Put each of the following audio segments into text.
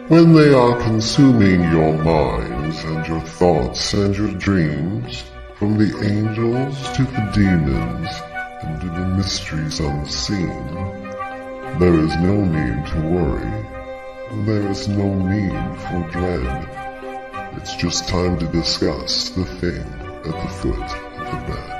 when they are consuming your minds and your thoughts and your dreams, from the angels to the demons and to the mysteries unseen, there is no need to worry. There is no need for dread. It's just time to discuss the thing at the foot of the bed.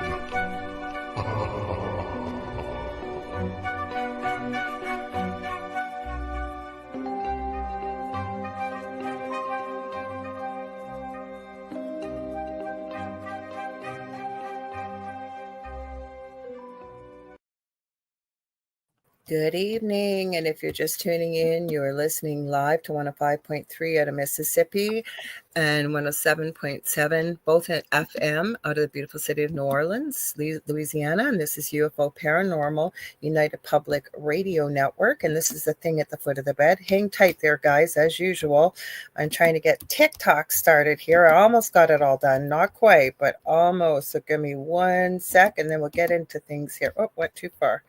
Good evening, and if you're just tuning in, you're listening live to 105.3 out of Mississippi and 107.7, both at FM out of the beautiful city of New Orleans, Louisiana, and this is UFO Paranormal United Public Radio Network, and this is the thing at the foot of the bed. Hang tight there, guys, as usual. I'm trying to get TikTok started here. I almost got it all done, not quite, but almost, so give me 1 sec, and then we'll get into things here. Oh, went too far.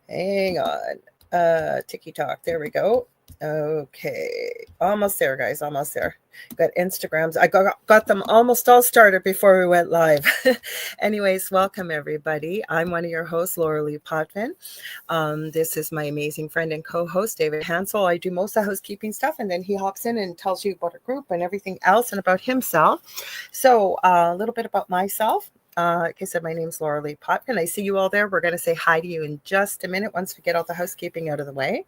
Hang on. TikTok. There we go. Okay. Almost there, guys. Almost there. Got Instagrams. I got them almost all started before we went live. Anyways, welcome everybody. I'm one of your hosts, Lorilei Potvin. This is my amazing friend and co-host, David Hanzel. I do most of the housekeeping stuff, and then he hops in and tells you about a group and everything else and about himself. So a little bit about myself. Like I said, my name's Lorilei Potvin. I see you all there. We're going to say hi to you in just a minute once we get all the housekeeping out of the way.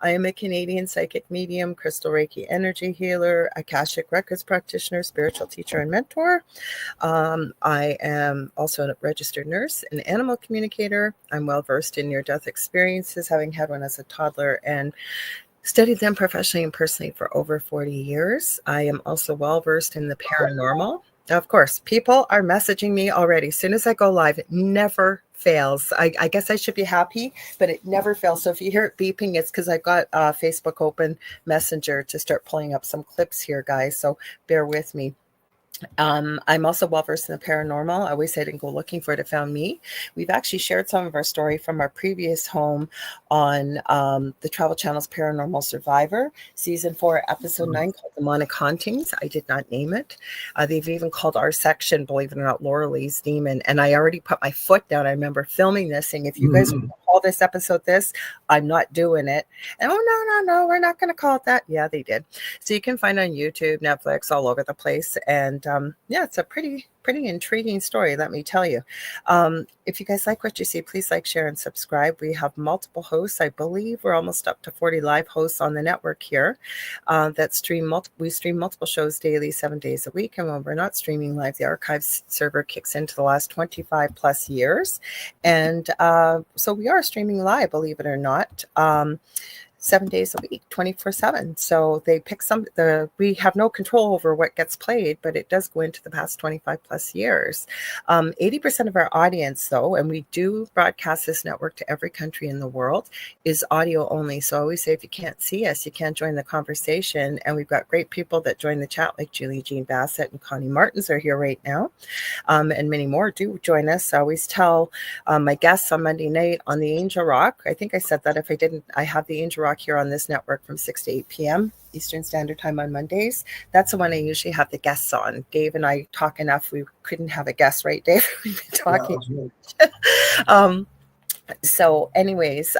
I am a Canadian psychic medium, crystal Reiki energy healer, Akashic Records practitioner, spiritual teacher, and mentor. I am also a registered nurse, an animal communicator. I'm well versed in near-death experiences, having had one as a toddler and studied them professionally and personally for over 40 years. I am also well versed in the paranormal. Of course, people are messaging me already. As soon as I go live, it never fails. I guess I should be happy, but it never fails. So if you hear it beeping, it's because I've got Facebook open Messenger to start pulling up some clips here, guys. So bear with me. I'm also well versed in the paranormal. I always say I didn't go looking for it, it found me. We've actually shared some of our story from our previous home on the Travel Channel's Paranormal Survivor, Season 4, Episode 9, called Demonic Hauntings. I did not name it. They've even called our section, believe it or not, Lorilei's Demon. And I already put my foot down. I remember filming this, saying, if you guys call this episode this, I'm not doing it. And no, we're not going to call it that. Yeah, they did. So you can find on YouTube, Netflix, all over the place. And yeah, it's a pretty intriguing story, let me tell you. If you guys like what you see, please like, share, and subscribe. We have multiple hosts. I believe we're almost up to 40 live hosts on the network here that stream we stream multiple shows daily, 7 days a week. And when we're not streaming live, the archives server kicks into the last 25 plus years. And so we are streaming live, believe it or not. 7 days a week, 24/7. So they pick we have no control over what gets played, but it does go into the past 25 plus years. 80% of our audience, though, and we do broadcast this network to every country in the world, is audio only. So I always say, if you can't see us, you can't join the conversation. And we've got great people that join the chat, like Julie Jean Bassett and Connie Martins are here right now. And many more do join us. I always tell my guests on Monday night on the Angel Rock. I think I said that. If I didn't, I have the Angel Rock here on this network from 6 to 8 p.m. Eastern Standard Time on Mondays. That's the one I usually have the guests on. Dave and I talk enough. We couldn't have a guest, right, Dave? We've been talking. Yeah, so anyways,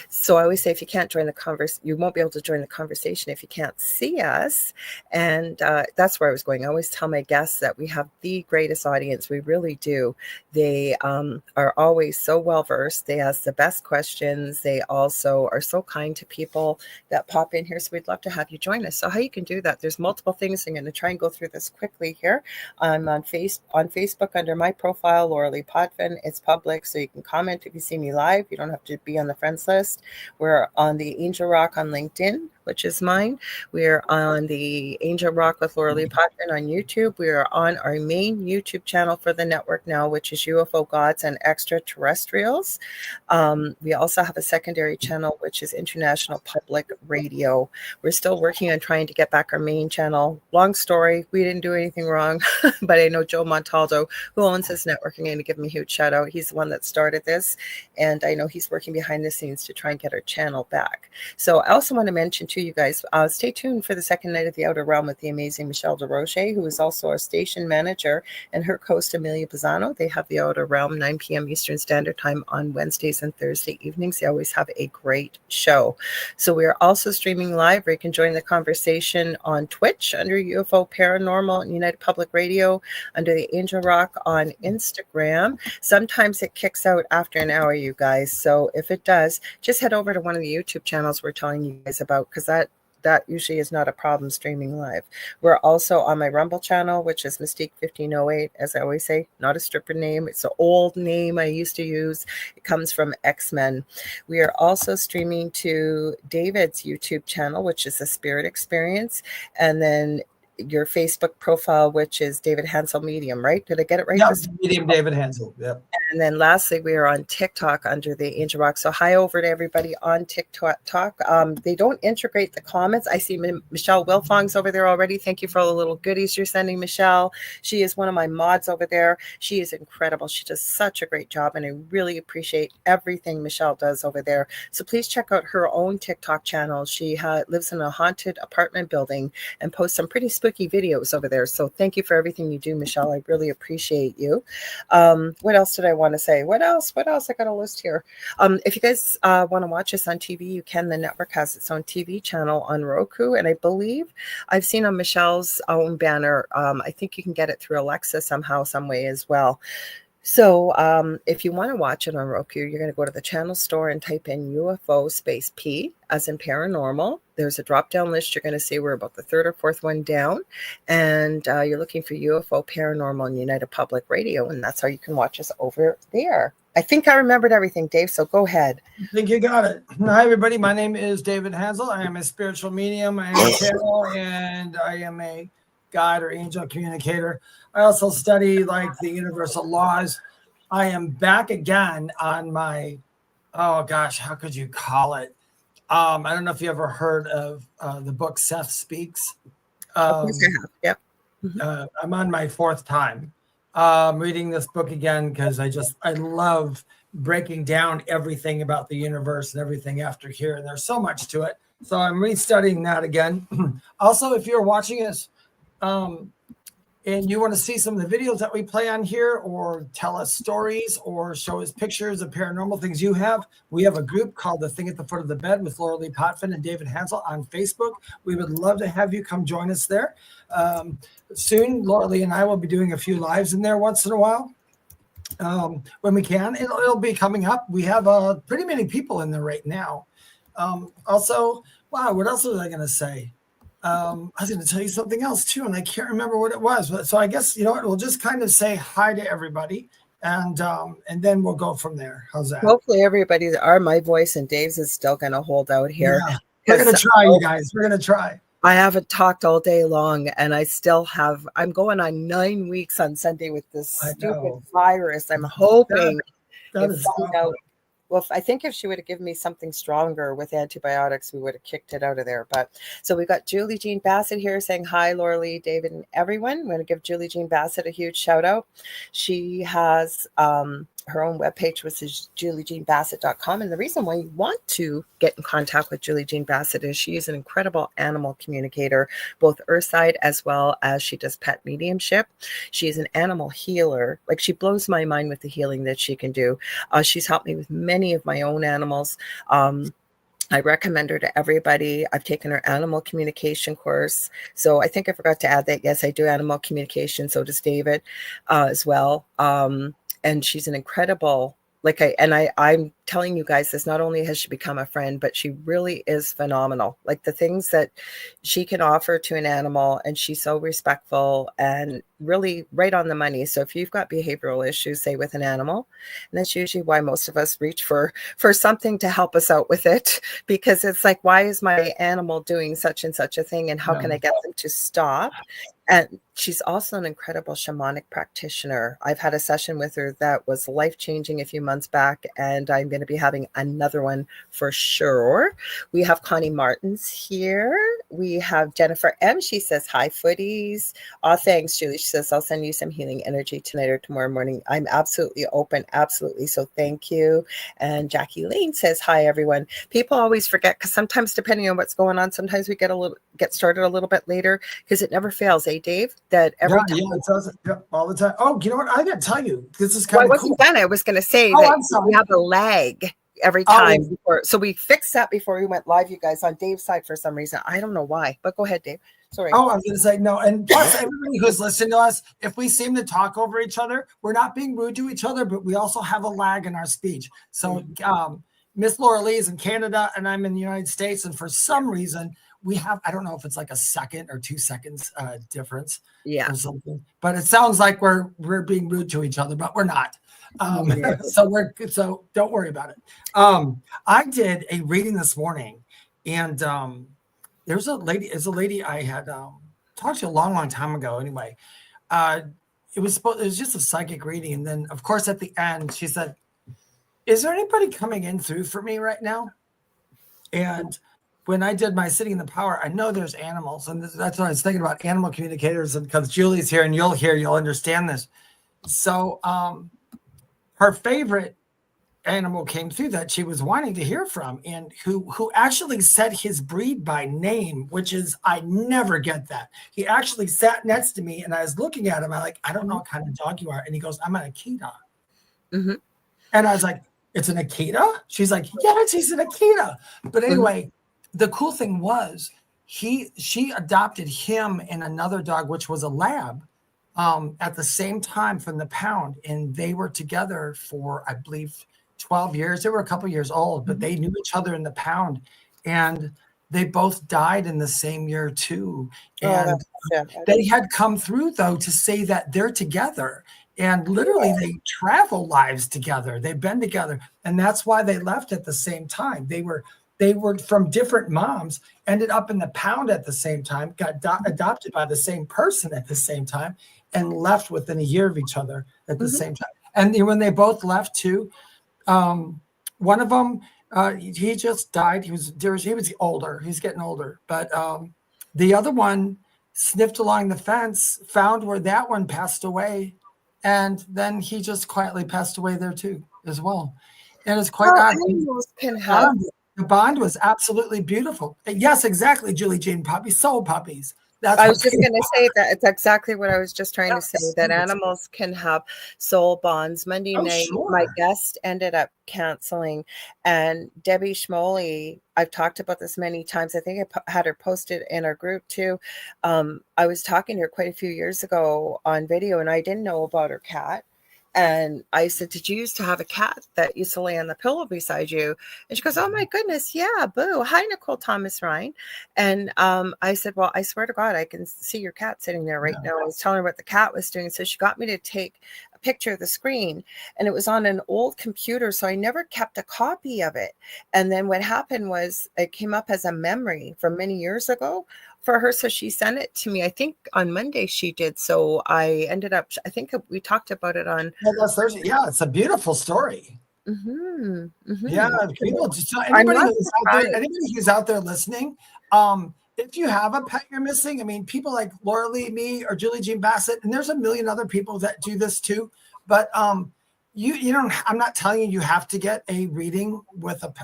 so I always say, if you can't join the conversation, you won't be able to join the conversation if you can't see us. And that's where I was going. I always tell my guests that we have the greatest audience. We really do. They are always so well versed. They ask the best questions. They also are so kind to people that pop in here. So we'd love to have you join us. So how you can do that, there's multiple things. I'm going to try and go through this quickly here. I'm on Facebook under my profile, Lorilei Potvin. It's public, so you can comment if you see me live. You don't have to be on the friends list. We're on the Angel Rock on LinkedIn, which is mine. We're on the Angel Rock with Lorilei Potvin on YouTube. We are on our main YouTube channel for the network now, which is UFO Gods and Extraterrestrials. We also have a secondary channel, which is International Public Radio. We're still working on trying to get back our main channel. Long story, we didn't do anything wrong, but I know Joe Montaldo, who owns this network, I'm going to give him a huge shout out. He's the one that started this, and I know he's working behind the scenes to try and get our channel back. So I also want to mention, too, too, you guys. Stay tuned for the second night of the Outer Realm with the amazing Michelle DeRoche, who is also our station manager, and her host, Amelia Pisano. They have the Outer Realm, 9 p.m. Eastern Standard Time on Wednesdays and Thursday evenings. They always have a great show. So we are also streaming live, where you can join the conversation on Twitch under UFO Paranormal and United Public Radio, under the Angel Rock on Instagram. Sometimes it kicks out after an hour, you guys. So if it does, just head over to one of the YouTube channels we're telling you guys about, because that usually is not a problem streaming live. We're also on my Rumble channel, which is Mystique 1508, as I always say, not a stripper name. It's an old name I used to use. It comes from X-Men. We are also streaming to David's YouTube channel, which is The Spirit Experience, and then your Facebook profile, which is David Hanzel Medium, right? Did I get it right? Yeah, Medium David Hanzel. Yep. And then lastly, we are on TikTok under the Angel Rock. So hi over to everybody on TikTok. They don't integrate the comments. I see Michelle Wilfong's over there already. Thank you for all the little goodies you're sending, Michelle. She is one of my mods over there. She is incredible. She does such a great job, and I really appreciate everything Michelle does over there. So please check out her own TikTok channel. She lives in a haunted apartment building and posts some pretty spooky videos over there. So thank you for everything you do, Michelle. I really appreciate you. What else did I want to say? What else? I got a list here. If you guys want to watch us on TV, you can. The network has its own TV channel on Roku, and I believe I've seen on Michelle's own banner. I think you can get it through Alexa somehow, some way as well. So if you want to watch it on Roku, you're going to go to the channel store and type in UFO space P as in paranormal. There's a drop-down list. You're going to see we're about the third or fourth one down, and you're looking for UFO Paranormal and United Public Radio, and that's how you can watch us over there. I think I remembered everything, Dave, so go ahead. I think you got it. Hi, everybody. My name is David Hanzel. I am a spiritual medium. I am a channel, and I am a guide or angel communicator. I also study like the universal laws. I am back again on my, oh gosh, how could you call it? I don't know if you ever heard of the book Seth Speaks. Of course I have. Yep. Mm-hmm. I'm on my fourth time reading this book again, because I love breaking down everything about the universe and everything after here. And there's so much to it. So I'm restudying that again. Also, if you're watching us and you want to see some of the videos that we play on here, or tell us stories, or show us pictures of paranormal things you have, we have a group called The Thing at the Foot of the Bed with Lorilei Potvin and David Hanzel on Facebook. We would love to have you come join us there. Soon, Lorilei and I will be doing a few lives in there once in a while. When we can, it'll be coming up. We have pretty many people in there right now. Also, wow, what else was I going to say? I was going to tell you something else too, and I can't remember what it was. So I guess, you know what, we'll just kind of say hi to everybody, and then we'll go from there. How's that? Hopefully everybody, my voice and Dave's is still going to hold out here. Yeah. We're going to try, you guys. We're going to try. I haven't talked all day long, and I still have. I'm going on 9 weeks on Sunday with this stupid virus. I'm hoping that is out. Well, I think if she would have given me something stronger with antibiotics, we would have kicked it out of there. But so we got Julie Jean Bassett here saying hi, Lorilei, David, and everyone. I'm going to give Julie Jean Bassett a huge shout out. She has her own webpage, which is juliejeanbassett.com. And the reason why you want to get in contact with Julie Jean Bassett is she is an incredible animal communicator, both earthside as well as she does pet mediumship. She is an animal healer. Like, she blows my mind with the healing that she can do. She's helped me with many of my own animals. I recommend her to everybody. I've taken her animal communication course. So I think I forgot to add that. Yes, I do animal communication. So does David as well. And she's an incredible, I'm telling you guys this, not only has she become a friend, but she really is phenomenal. Like, the things that she can offer to an animal, and she's so respectful and really right on the money. So if you've got behavioral issues, say with an animal, and that's usually why most of us reach for something to help us out with it, because it's like, why is my animal doing such and such a thing, and how can I get them to stop? And she's also an incredible shamanic practitioner. I've had a session with her that was life-changing a few months back, and I'm going going to be having another one for sure. We have Connie Martins here. We have Jennifer M. She says, hi, footies. Oh, thanks, Julie. She says, I'll send you some healing energy tonight or tomorrow morning. I'm absolutely open. Absolutely. So thank you. And Jackie Lane says, hi, everyone. People always forget because sometimes depending on what's going on, sometimes we get started a little bit later because it never fails, Dave? That every time. Yeah, it does. Yeah, all the time. Oh, you know what? I got to tell you, this is Well, kind I of cool. wasn't done. I was going to say I'm that sorry. we have a lag every time before. So we fixed that before we went live, you guys, on Dave's side for some reason. I don't know why, but go ahead, Dave. Sorry. Oh, I was going to say no. And plus, everybody who's listening to us, if we seem to talk over each other, we're not being rude to each other, but we also have a lag in our speech. So Miss Lorilei is in Canada and I'm in the United States. And for some reason, we have, I don't know if it's like a second or 2 seconds difference or something, but it sounds like we're being rude to each other, but we're not. So don't worry about it. I did a reading this morning and there's a lady I had talked to a long time ago. Anyway, it was just a psychic reading. And then of course at the end, she said, is there anybody coming in through for me right now? And when I did my Sitting in the Power, I know there's animals. And that's what I was thinking about, animal communicators. And because Julie's here and you'll understand this. So her favorite animal came through that she was wanting to hear from and who actually said his breed by name, which is, I never get that. He actually sat next to me and I was looking at him. I'm like, I don't know what kind of dog you are. And he goes, I'm an Akita. Mm-hmm. And I was like, it's an Akita? She's like, yes, he's an Akita. But anyway, the cool thing was she adopted him and another dog, which was a lab, at the same time from the pound. And they were together for, I believe, 12 years. They were a couple years old, but they knew each other in the pound. And they both died in the same year too. And they had come through, though, to say that they're together. And literally they travel lives together. They've been together. And that's why they left at the same time. They were from different moms, ended up in the pound at the same time, got adopted by the same person at the same time, and left within a year of each other at the same time. And when they both left too, one of them, he just died. He was older. He's getting older. But the other one sniffed along the fence, found where that one passed away. And then he just quietly passed away there too, as well. And it's quite odd. Animals can have. The bond was absolutely beautiful. Yes, exactly, Julie Jane. Puppies, soul puppies. I was just going to say that it's exactly what I was just trying to say, that animals can have soul bonds. Monday night, my guest ended up canceling, and Debbie Schmoley, I've talked about this many times. I think I had her posted in our group too. I was talking to her quite a few years ago on video, and I didn't know about her cat. And I said, did you used to have a cat that used to lay on the pillow beside you? And she goes, oh my goodness, yeah, boo. Hi, Nicole Thomas Ryan. And I said, well, I swear to God, I can see your cat sitting there right now. I was telling her what the cat was doing. So she got me to take a picture of the screen, and it was on an old computer. So I never kept a copy of it. And then what happened was it came up as a memory from many years ago for her. So she sent it to me. I think on Monday she did. So I ended up, I think we talked about it on. Yeah, it's a beautiful story. Yeah, people, anybody who's out there listening, if you have a pet you're missing, I mean, people like Lorilei, me, or Julie Jean Bassett, and there's a million other people that do this too. But you don't. I'm not telling you have to get a reading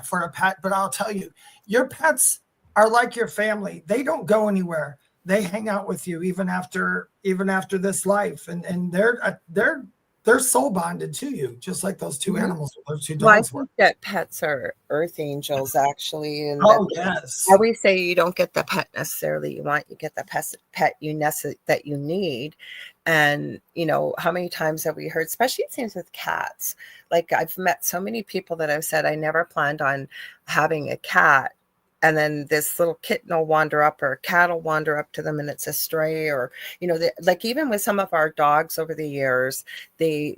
for a pet, but I'll tell you, your pets are like your family. They don't go anywhere. They hang out with you even after this life, and they're soul bonded to you, just like those two animals, those two dogs were. I think that pets are earth angels, actually. And yes. I always say you don't get the pet necessarily you want, you get the pet that you need. And, you know, how many times have we heard, especially it seems with cats, like I've met so many people that have said, I never planned on having a cat. And then this little kitten will wander up, or a cat will wander up to them, and it's a stray. Or, you know, like even with some of our dogs over the years, I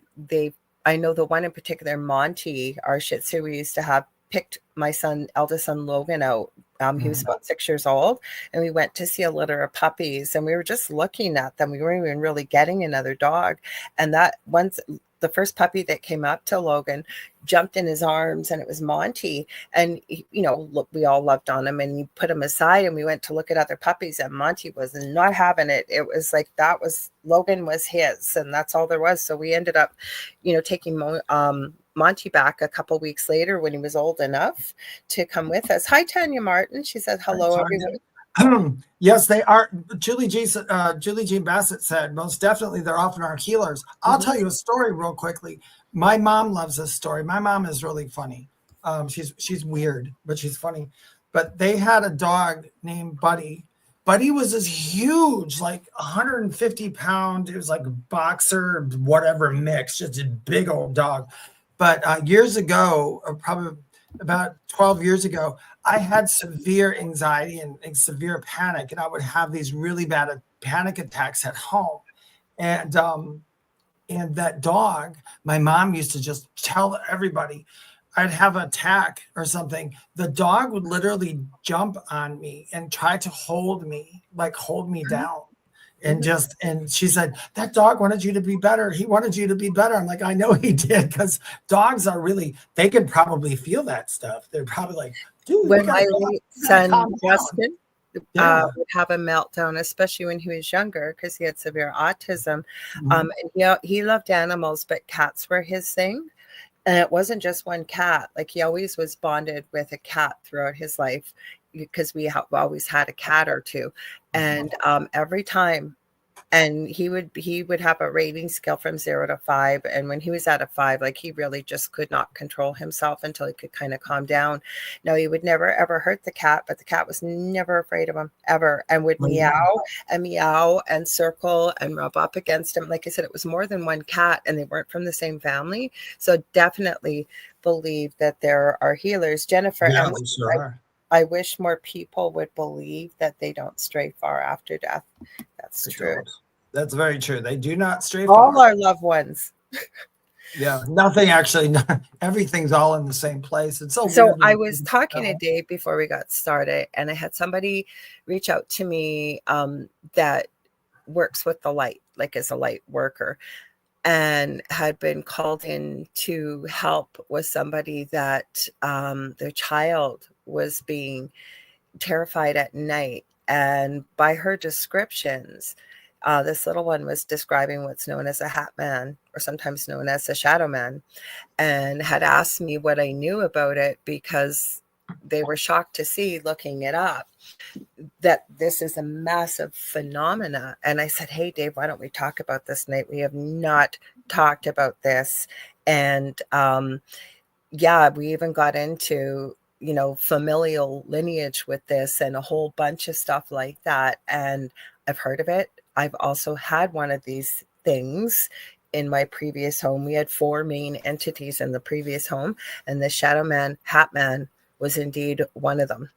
know the one in particular, Monty, our Shih Tzu, we used to have, picked my eldest son Logan out. He was about 6 years old, and we went to see a litter of puppies, and we were just looking at them. We weren't even really getting another dog. And that once the first puppy that came up to Logan jumped in his arms, and it was Monty. And, you know, look, we all loved on him, and you put him aside, and we went to look at other puppies, and Monty was not having it. It was like, that was, Logan was his, and that's all there was. So we ended up, you know, taking Monty back a couple weeks later when he was old enough to come with us. Hi, Tanya Martin. She said, hello, everyone. Yes, they are. Julie Jean Bassett said, most definitely they're often our healers. I'll tell you a story real quickly. My mom loves this story. My mom is really funny. She's weird, but she's funny. But they had a dog named Buddy. Buddy was this huge, like 150 pound. It was like a boxer, whatever mix, just a big old dog. But years ago, or probably about 12 years ago, I had severe anxiety and severe panic, and I would have these really bad panic attacks at home. And that dog, my mom used to just tell everybody, I'd have an attack or something. The dog would literally jump on me and try to hold me down. And she said, that dog wanted you to be better. He wanted you to be better. I'm like, I know he did, because dogs are really, they can probably feel that stuff. They're probably like, dude, when my son Justin would have a meltdown, especially when he was younger, because he had severe autism. And he loved animals, but cats were his thing. And it wasn't just one cat. Like, he always was bonded with a cat throughout his life, because we always had a cat or two. And every time, and he would have a rating scale from 0 to 5. And when he was at a 5, like, he really just could not control himself until he could kind of calm down. No, he would never, ever hurt the cat, but the cat was never afraid of him, ever, and would meow and circle and rub up against him. Like I said, it was more than one cat, and they weren't from the same family. So definitely believe that there are healers. Jennifer, yeah, we sure are. I wish more people would believe that they don't stray far after death. That's true. That's very true. They do not stray far. All our loved ones. Yeah, nothing actually. Everything's all in the same place. It's so I was talking to Dave before we got started, and I had somebody reach out to me that works with the light, like as a light worker, and had been called in to help with somebody that their child was being terrified at night. And by her descriptions, this little one was describing what's known as a hat man, or sometimes known as a shadow man, and had asked me what I knew about it, because they were shocked to see, looking it up, that this is a massive phenomena. And I said, hey, Dave, why don't we talk about this tonight? We have not talked about this. And we even got into, you know, familial lineage with this and a whole bunch of stuff like that. And I've heard of it. I've also had one of these things in my previous home. We had 4 main entities in the previous home, and the shadow man, hat man, was indeed one of them.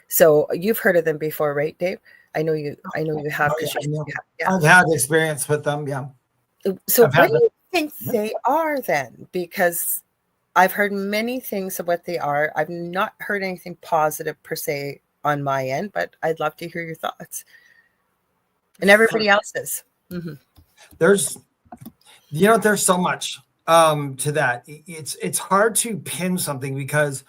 So you've heard of them before, right, Dave? I know you have. I've had experience with them. Yeah. So what do you think they are then? Because I've heard many things of what they are. I've not heard anything positive per se on my end, but I'd love to hear your thoughts. And everybody else's. Mm-hmm. There's so much to that. It's hard to pin something, because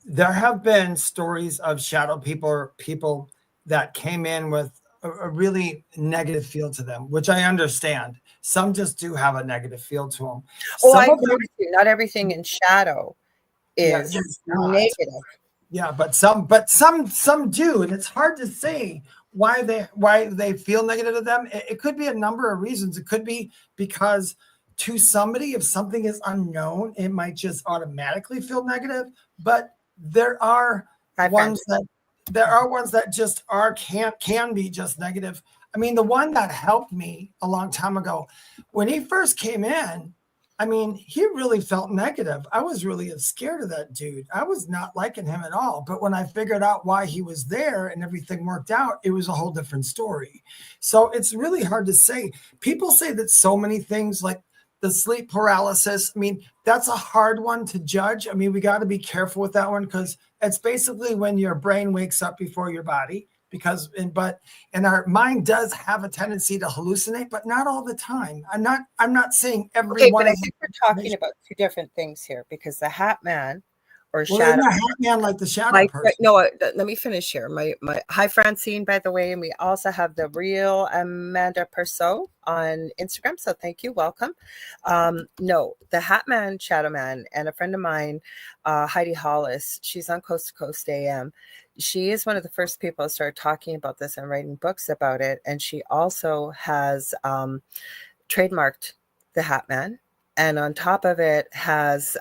there have been stories of shadow people that came in with a really negative feel to them, which I understand. Some just do have a negative feel to them. I agree with you. Not everything in shadow is negative. Yeah, but some do, and it's hard to say why they feel negative to them. It could be a number of reasons. It could be because to somebody, if something is unknown, it might just automatically feel negative. But there are ones that just can be just negative. I mean, the one that helped me a long time ago, when he first came in, I mean, he really felt negative. I was really scared of that dude. I was not liking him at all. But when I figured out why he was there and everything worked out, it was a whole different story. So it's really hard to say. People say that so many things, like the sleep paralysis, I mean, that's a hard one to judge. I mean, we got to be careful with that one, because it's basically when your brain wakes up before your body. and our mind does have a tendency to hallucinate, but not all the time. I'm not saying every one but I of think we're talking about two different things here, because the Hat Man or well, Shadow. isn't a hat man like the shadow person? No, let me finish here. My hi Francine, by the way, and we also have the real Amanda Perso on Instagram. So thank you, welcome. No, the Hat Man, Shadow Man, and a friend of mine, Heidi Hollis. She's on Coast to Coast AM. She is one of the first people to start talking about this and writing books about it, and she also has trademarked the Hat Man. And on top of it has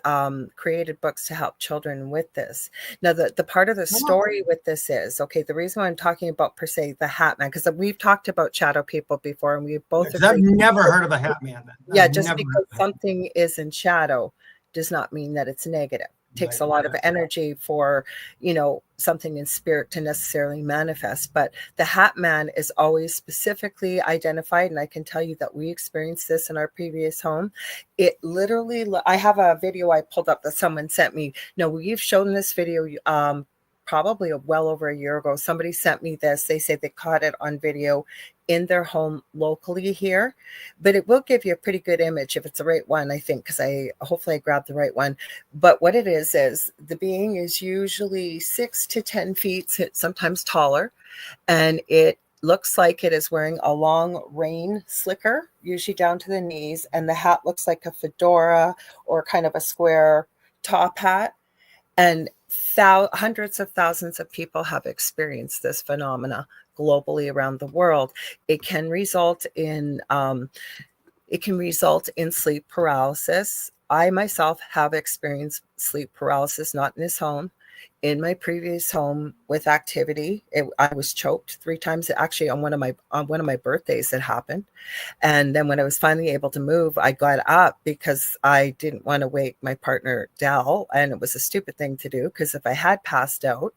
created books to help children with this. Now, the part of the story with this is, okay, the reason why I'm talking about per se the Hat Man, because we've talked about shadow people before, and we both I've never heard of a Hat Man. Yeah, just because something is in shadow does not mean that it's negative. It takes a lot of energy for, something in spirit to necessarily manifest. But the Hat Man is always specifically identified. And I can tell you that we experienced this in our previous home. It literally, I have a video I pulled up that someone sent me. No, we've shown this video probably well over a year ago. Somebody sent me this. They say they caught it on video in their home locally here, but it will give you a pretty good image if it's the right one, I think, because hopefully I grabbed the right one. But what it is the being is usually 6 to 10 feet, sometimes taller, and it looks like it is wearing a long rain slicker, usually down to the knees, and the hat looks like a fedora or kind of a square top hat. And hundreds of thousands of people have experienced this phenomena globally around the world. It can result in sleep paralysis. I myself have experienced sleep paralysis, not in this home. In my previous home with activity, I was choked 3 times. Actually, on one of my birthdays, it happened. And then when I was finally able to move, I got up because I didn't want to wake my partner, Dell. And it was a stupid thing to do, because if I had passed out,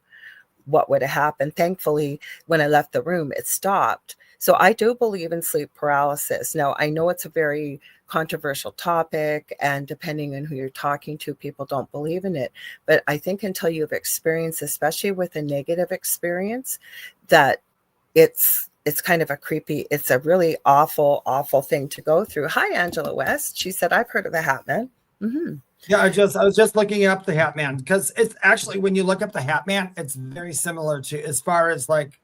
what would have happened? Thankfully, when I left the room, it stopped. So I do believe in sleep paralysis. Now, I know it's a very controversial topic, and depending on who you're talking to, people don't believe in it. But I think until you've experienced, especially with a negative experience, that it's kind of it's a really awful, awful thing to go through. Hi, Angela West. She said, I've heard of the Hat Man. Mm-hmm. Yeah, I was just looking up the Hat Man, because it's actually, when you look up the Hat Man, it's very similar to, as far as like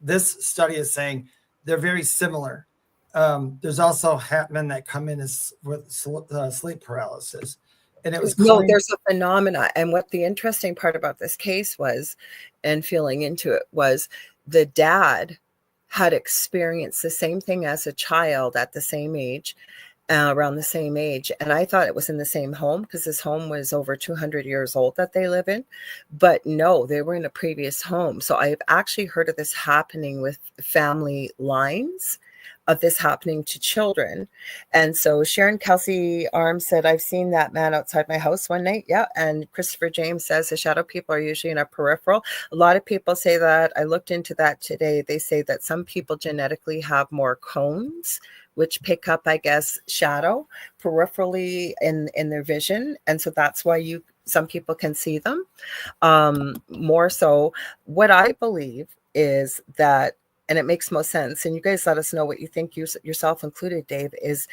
this study is saying, they're very similar. There's also Hat Men that come in with sleep paralysis, and it was there's a phenomena. And what the interesting part about this case was, and feeling into it, was the dad had experienced the same thing as a child at the same age. Around the same age. And I thought it was in the same home, because this home was over 200 years old that they live in. But no, they were in a previous home. So I've actually heard of this happening with family lines, of this happening to children. And so Sharon Kelsey Arms said, I've seen that man outside my house one night. Yeah. And Christopher James says the shadow people are usually in our peripheral. A lot of people say that. I looked into that today. They say that some people genetically have more cones, which pick up, I guess, shadow peripherally in their vision. And so that's why some people can see them more so. What I believe is that, and it makes most sense, and you guys let us know what you think, yourself included, Dave, is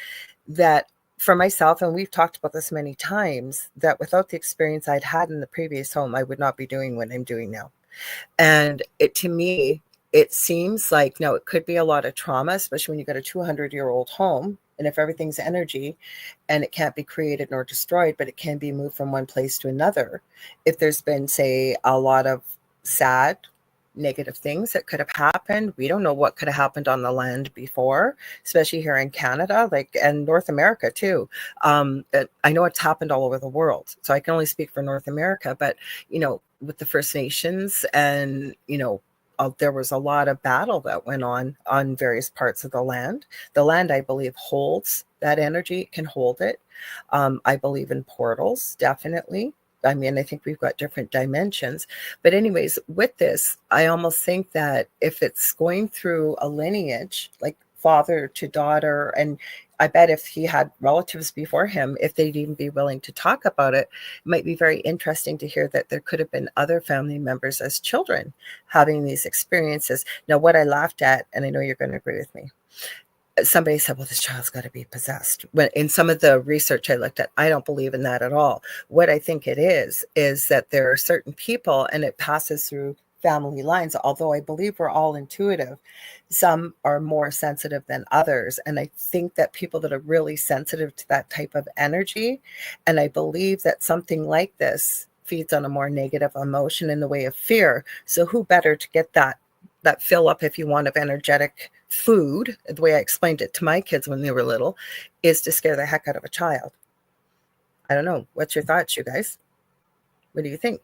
that for myself, and we've talked about this many times, that without the experience I'd had in the previous home, I would not be doing what I'm doing now. And to me, it seems like, no, it could be a lot of trauma, especially when you got a 200-year-old home, and if everything's energy and it can't be created nor destroyed, but it can be moved from one place to another. If there's been, say, a lot of sad, negative things that could have happened, we don't know what could have happened on the land before, especially here in Canada, and North America too. I know it's happened all over the world, so I can only speak for North America, but with the First Nations, and there was a lot of battle that went on various parts of the land. The land, I believe, holds that energy. It can hold it. I believe in portals, definitely. I mean, I think we've got different dimensions. But anyways, with this, I almost think that if it's going through a lineage, like father to daughter. And I bet if he had relatives before him, if they'd even be willing to talk about it, it might be very interesting to hear that there could have been other family members as children having these experiences. Now, what I laughed at, and I know you're going to agree with me, somebody said, well, this child's got to be possessed. When in some of the research I looked at, I don't believe in that at all. What I think it is that there are certain people, and it passes through family lines, although I believe we're all intuitive. Some are more sensitive than others. And I think that people that are really sensitive to that type of energy, and I believe that something like this feeds on a more negative emotion in the way of fear. So who better to get that fill up, if you want, of energetic food, the way I explained it to my kids when they were little, is to scare the heck out of a child. I don't know. What's your thoughts, you guys? What do you think?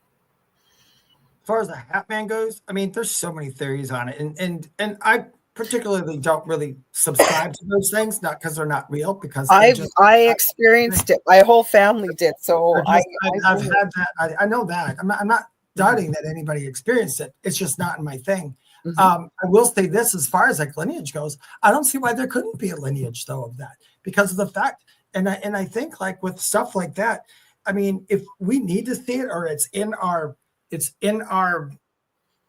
As far as the Hat Man goes, I mean, there's so many theories on it. And I particularly don't really subscribe to those things, not because they're not real, because I experienced it. My whole family did. So I've had that. I know that. I'm not doubting that anybody experienced it. It's just not in my thing. I will say this, as far as like lineage goes, I don't see why there couldn't be a lineage though of that, because of the fact, and I think like with stuff like that, I mean, if we need to see it, or it's in our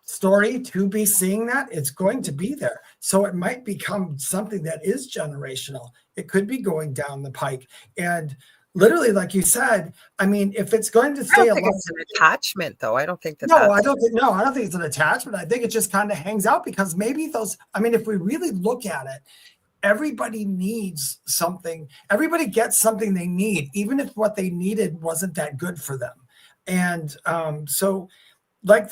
story to be seeing that, it's going to be there. So it might become something that is generational. It could be going down the pike. And literally, like you said, I mean, if it's going to stay alive, it's an attachment, though. I don't think that. I don't think it's an attachment. I think it just kind of hangs out, because maybe those. I mean, if we really look at it, everybody needs something. Everybody gets something they need, even if what they needed wasn't that good for them. And so, like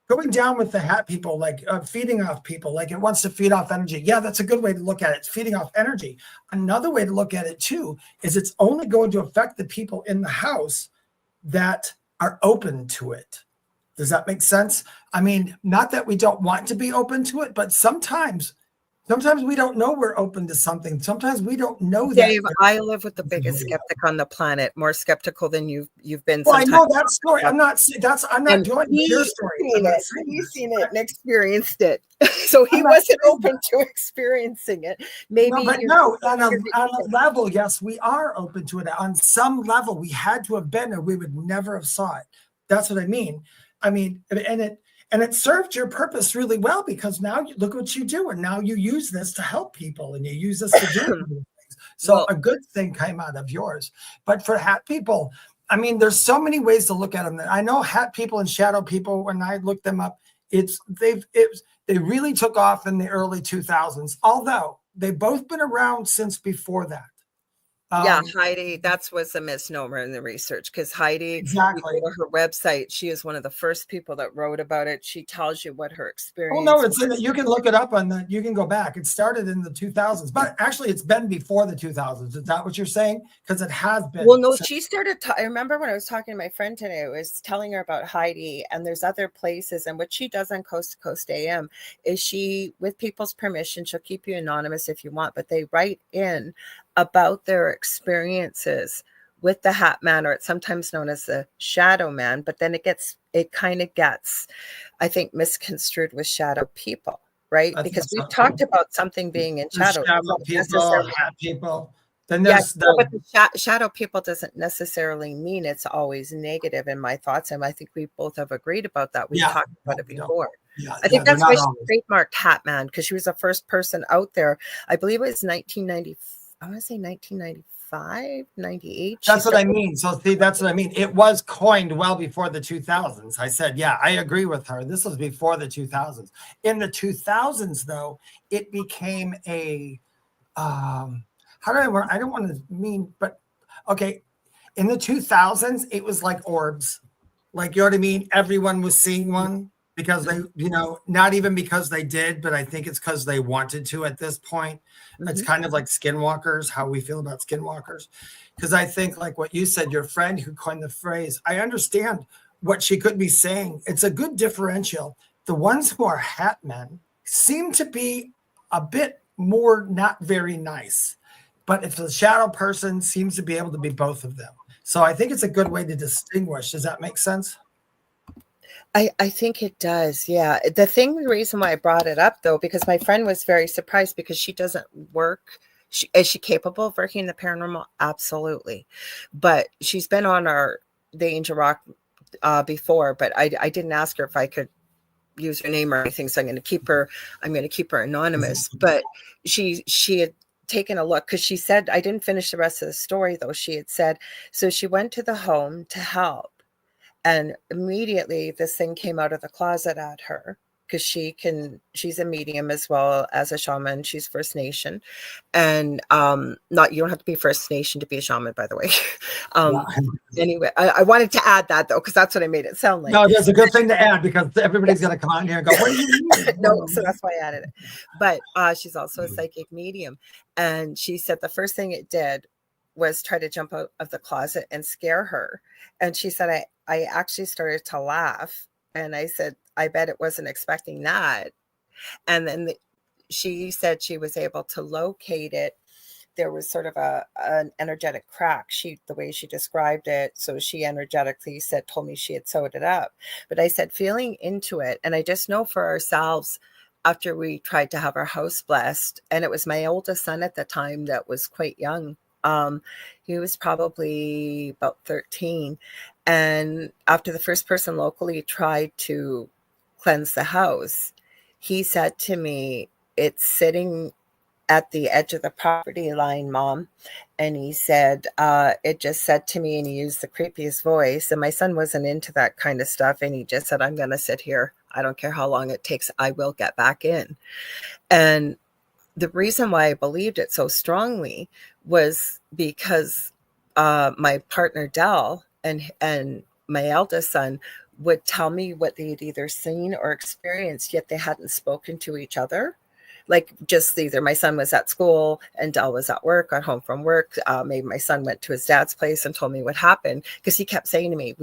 going down with the hat people, like feeding off people, like it wants to feed off energy. Yeah, that's a good way to look at it. It's feeding off energy. Another way to look at it too is it's only going to affect the people in the house that are open to it. Does that make sense? I mean, not that we don't want to be open to it, but sometimes we don't know we're open to something. Sometimes we don't know that. Dave, I live with the biggest skeptic on the planet, more skeptical than you've been. Well, I know that story. I'm not doing your story. He's seen it and experienced it. So he wasn't open to experiencing it. Maybe on a level, yes, we are open to it. On some level, we had to have been, or we would never have saw it. That's what I mean. And it served your purpose really well, because now you look what you do, and now you use this to help people, and you use this to do things. So a good thing came out of yours. But for hat people, I mean, there's so many ways to look at them. I know hat people and shadow people, when I looked them up, they really took off in the early 2000s, although they've both been around since before that. Heidi, that was a misnomer in the research, because Heidi, exactly, you go to her website, she is one of the first people that wrote about it. She tells you what her experience. Oh no, it's in it. You can look it up you can go back. It started in the 2000s, but actually it's been before the 2000s. Is that what you're saying? Because it has been. Well, no, she started. I remember when I was talking to my friend today, I was telling her about Heidi, and there's other places, and what she does on Coast to Coast AM is she, with people's permission, she'll keep you anonymous if you want, but they write in about their experiences with the Hat Man, or it's sometimes known as the Shadow Man, but then it kind of gets, I think, misconstrued with shadow people, right? Because we've talked about something being in shadow. Shadow people, hat people. Then there's but the shadow people doesn't necessarily mean it's always negative in my thoughts. And I think we both have agreed about that. We've talked about it before. I think that's why she trademarked Hat Man, because she was the first person out there. I believe it was 1990. I want to say 1995, 98. That's what I mean. So see, that's what I mean. It was coined well before the 2000s. I said, yeah, I agree with her. This was before the 2000s. In the 2000s, though, it became a, I don't want to mean, but okay. In the 2000s, it was like orbs. Like, you know what I mean? Everyone was seeing one. Because they, not even because they did, but I think it's because they wanted to at this point. It's kind of like skinwalkers, how we feel about skinwalkers. Because I think, like what you said, your friend who coined the phrase, I understand what she could be saying. It's a good differential. The ones who are hat men seem to be a bit more not very nice. But if the shadow person seems to be able to be both of them. So I think it's a good way to distinguish. Does that make sense? I think it does. Yeah. The reason why I brought it up though, because my friend was very surprised because she doesn't work. Is she capable of working in the paranormal? Absolutely. But she's been on the Angel Rock before, but I didn't ask her if I could use her name or anything. So I'm going to keep her anonymous, but she had taken a look because she said, I didn't finish the rest of the story though. She had said, so she went to the home to help. And immediately this thing came out of the closet at her because she's a medium as well as a shaman. She's First Nation. And you don't have to be First Nation to be a shaman, by the way. Anyway, I wanted to add that though, because that's what I made it sound like. No, that's a good thing to add because everybody's going to come on here and go, what do you mean? No, so that's why I added it. But she's also a psychic medium. And she said the first thing it did was try to jump out of the closet and scare her. And she said, I actually started to laugh. And I said, I bet it wasn't expecting that. And then she said she was able to locate it. There was sort of an energetic crack, the way she described it. So she energetically told me she had sewed it up. But I said, feeling into it. And I just know for ourselves, after we tried to have our house blessed, and it was my oldest son at the time that was quite young. He was probably about 13. And after the first person locally tried to cleanse the house, he said to me, it's sitting at the edge of the property line, Mom. And he said, it just said to me, and he used the creepiest voice. And my son wasn't into that kind of stuff. And he just said, I'm going to sit here. I don't care how long it takes. I will get back in. And the reason why I believed it so strongly was because my partner Dell and my eldest son would tell me what they'd either seen or experienced, yet they hadn't spoken to each other. Like just either my son was at school and Dell was at work, got home from work. Maybe my son went to his dad's place and told me what happened, because he kept saying to me,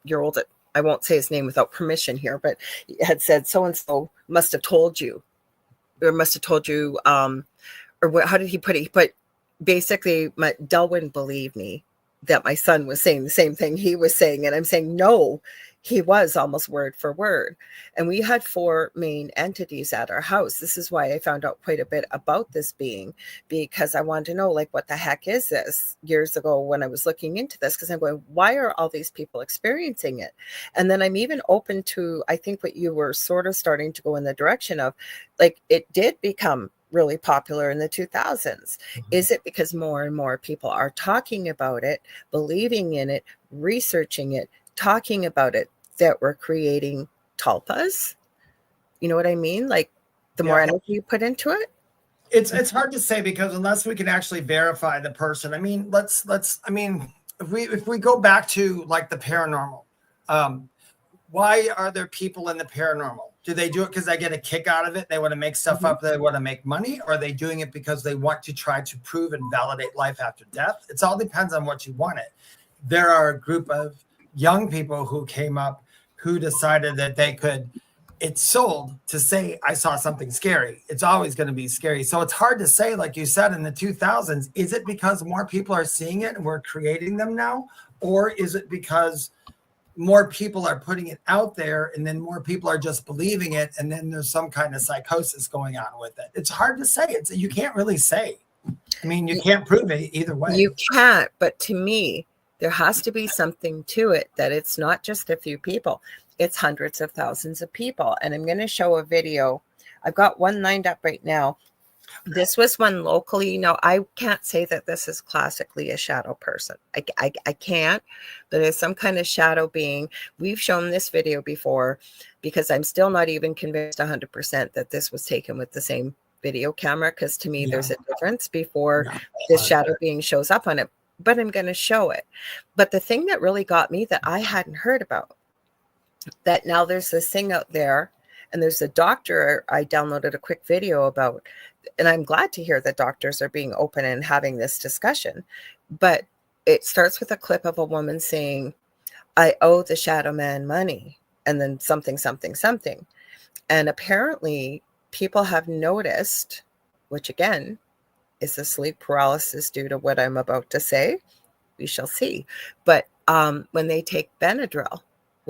you're old. I won't say his name without permission here, but he had said, so-and-so must have told you, or must have told you, or what, how did he put it? But basically, Dell wouldn't believe me that my son was saying the same thing he was saying. And I'm saying, no, he was almost word for word. And we had 4 main entities at our house. This is why I found out quite a bit about this being, because I wanted to know, like, what the heck is this years ago when I was looking into this, because I'm going, why are all these people experiencing it? And then I'm even open to, I think what you were sort of starting to go in the direction of, like, it did become really popular in the 2000s. Mm-hmm. Is it because more and more people are talking about it, believing in it, researching it, talking about it, that we're creating tulpas? You know what I mean? Like, the more energy you put into it. It's hard to say, because unless we can actually verify the person. I mean, if we go back to like the paranormal, why are there people in the paranormal? Do they do it because they get a kick out of it? They want to make stuff up. They want to make money. Or are they doing it because they want to try to prove and validate life after death? It all depends on what you want it. There are a group of young people who came up who decided that it's sold to say, I saw something scary. It's always going to be scary. So it's hard to say, like you said, in the 2000s, is it because more people are seeing it and we're creating them now? Or is it because more people are putting it out there and then more people are just believing it, and then there's some kind of psychosis going on with it? It's hard to say. You can't really say. I mean, you can't prove it either way. You can't, but to me, there has to be something to it, that it's not just a few people. It's hundreds of thousands of people. And I'm going to show a video. I've got one lined up right now. This was one locally. No, I can't say that this is classically a shadow person. I can't, but there's some kind of shadow being. We've shown this video before, because I'm still not even convinced 100% that this was taken with the same video camera, because to me, there's a difference before this shadow being shows up on it. But I'm going to show it. But the thing that really got me, that I hadn't heard about, that now there's this thing out there, and there's a doctor I downloaded a quick video about, and I'm glad to hear that doctors are being open and having this discussion. But it starts with a clip of a woman saying, I owe the shadow man money, and then something, something, something. And apparently people have noticed, which again is the sleep paralysis due to what I'm about to say. We shall see. But when they take Benadryl,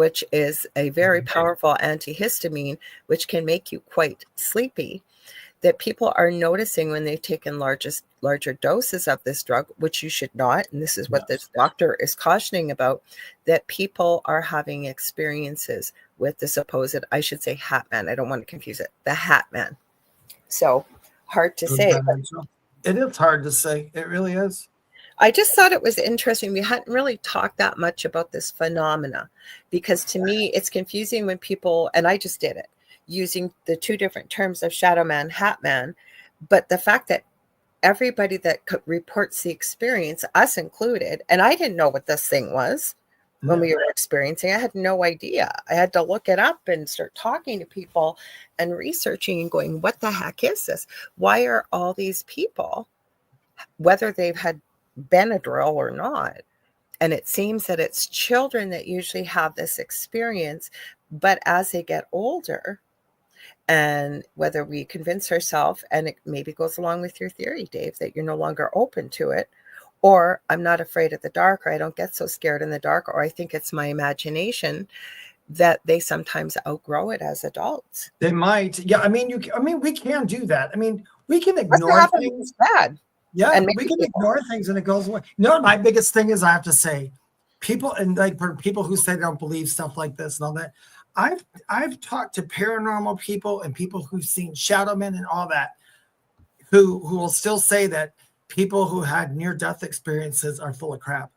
which is a very powerful antihistamine, which can make you quite sleepy, that people are noticing when they've taken larger doses of this drug, which you should not. And this is what this doctor is cautioning about, that people are having experiences with the supposed, I should say, Hat Man. I don't want to confuse it. The Hat Man. So hard to say. It is hard to say. It really is. I just thought it was interesting. We hadn't really talked that much about this phenomena, because to me, it's confusing when people, and I just did it, using the two different terms of Shadow Man, Hat Man. But the fact that everybody that reports the experience, us included, and I didn't know what this thing was when we were experiencing. I had no idea. I had to look it up and start talking to people and researching and going, what the heck is this? Why are all these people, whether they've had Benadryl or not, and it seems that it's children that usually have this experience, but as they get older, and whether we convince ourselves, and it maybe goes along with your theory, Dave, that you're no longer open to it, or I'm not afraid of the dark, or I don't get so scared in the dark, or I think it's my imagination, that they sometimes outgrow it as adults. They might. Yeah. I mean, we can do that. I mean, we can ignore things. Bad. Yeah. And we can ignore things and it goes away. My biggest thing is, I have to say, people, and like for people who say they don't believe stuff like this and all that, I've talked to paranormal people and people who've seen shadow men and all that, who will still say that people who had near-death experiences are full of crap.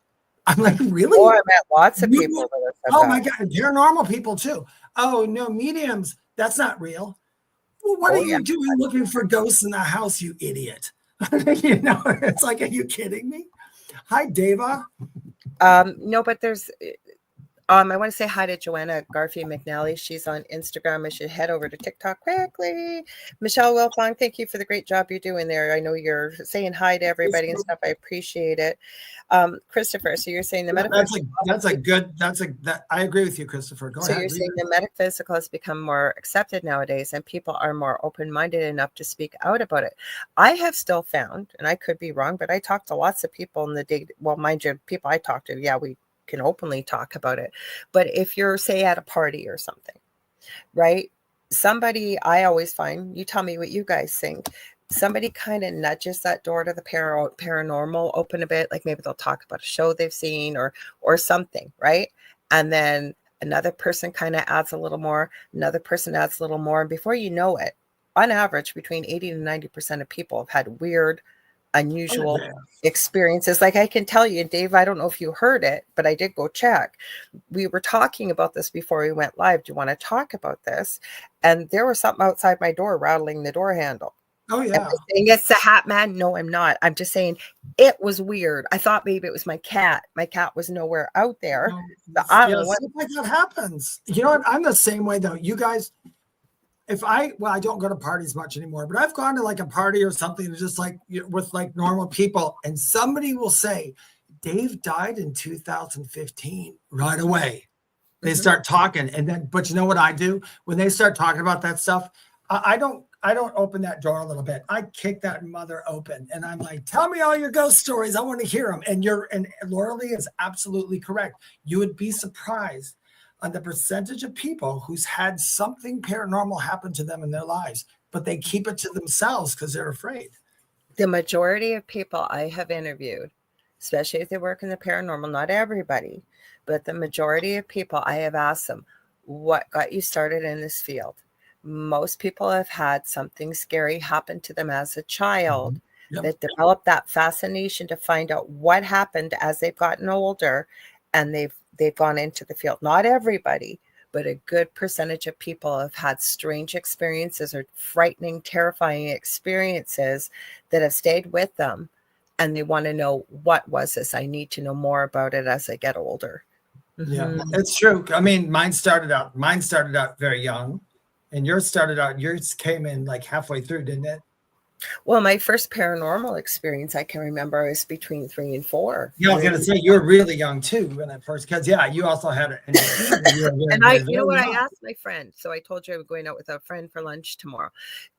I'm like, really? Oh, I met lots of people. Oh my God, paranormal people too. Oh no, mediums, that's not real. Well, what are you doing looking for ghosts in the house, you idiot? It's like, are you kidding me? Hi, Deva. No, but there's I want to say hi to Joanna Garfield McNally. She's on Instagram. I should head over to TikTok quickly. Michelle Wilfong, thank you for the great job you're doing there. I know you're saying hi to everybody and stuff. I appreciate it. Christopher, so you're saying the metaphysical. I agree with you, Christopher. Go ahead. So you're saying the metaphysical has become more accepted nowadays, and people are more open-minded enough to speak out about it. I have still found, and I could be wrong, but I talked to lots of people in the day. Well, mind you, people I talked to, we can openly talk about it. But if you're, say, at a party or something, right? Somebody, I always find, you tell me what you guys think, somebody kind of nudges that door to the paranormal open a bit, like maybe they'll talk about a show they've seen or something, right? And then another person kind of adds a little more, another person adds a little more, and before you know it, on average, between 80 to 90% of people have had weird, unusual experiences. Like I can tell you, Dave, I don't know if you heard it, but I did go check. We were talking about this before we went live. Do you want to talk about this? And there was something outside my door rattling the door handle. Oh yeah. Saying it's the Hat Man. No, I'm not. I'm just saying it was weird. I thought maybe it was my cat. My cat was nowhere out there. Stuff like that happens. You know what? I'm the same way though. You guys, I don't go to parties much anymore, but I've gone to like a party or something just like with like normal people, and somebody will say, Dave died in 2015 right away. They start talking, and then, but you know what I do when they start talking about that stuff? I don't open that door a little bit. I kick that mother open, and I'm like, tell me all your ghost stories. I want to hear them. And Lorilei is absolutely correct. You would be surprised on the percentage of people who's had something paranormal happen to them in their lives, but they keep it to themselves because they're afraid. The majority of people I have interviewed, especially if they work in the paranormal, not everybody, but the majority of people, I have asked them, what got you started in this field? Most people have had something scary happen to them as a child that developed that fascination to find out what happened as they've gotten older, and they've gone into the field. Not everybody, but a good percentage of people have had strange experiences or frightening, terrifying experiences that have stayed with them, and they want to know, what was this? I need to know more about it as I get older. Yeah, it's true. I mean, mine started out very young, and yours came in like halfway through, didn't it? Well, my first paranormal experience I can remember was between 3 and 4. Yeah, I was going to say you were really young too when I first, because you also had it. And you know what? I asked my friend. So I told you I was going out with a friend for lunch tomorrow.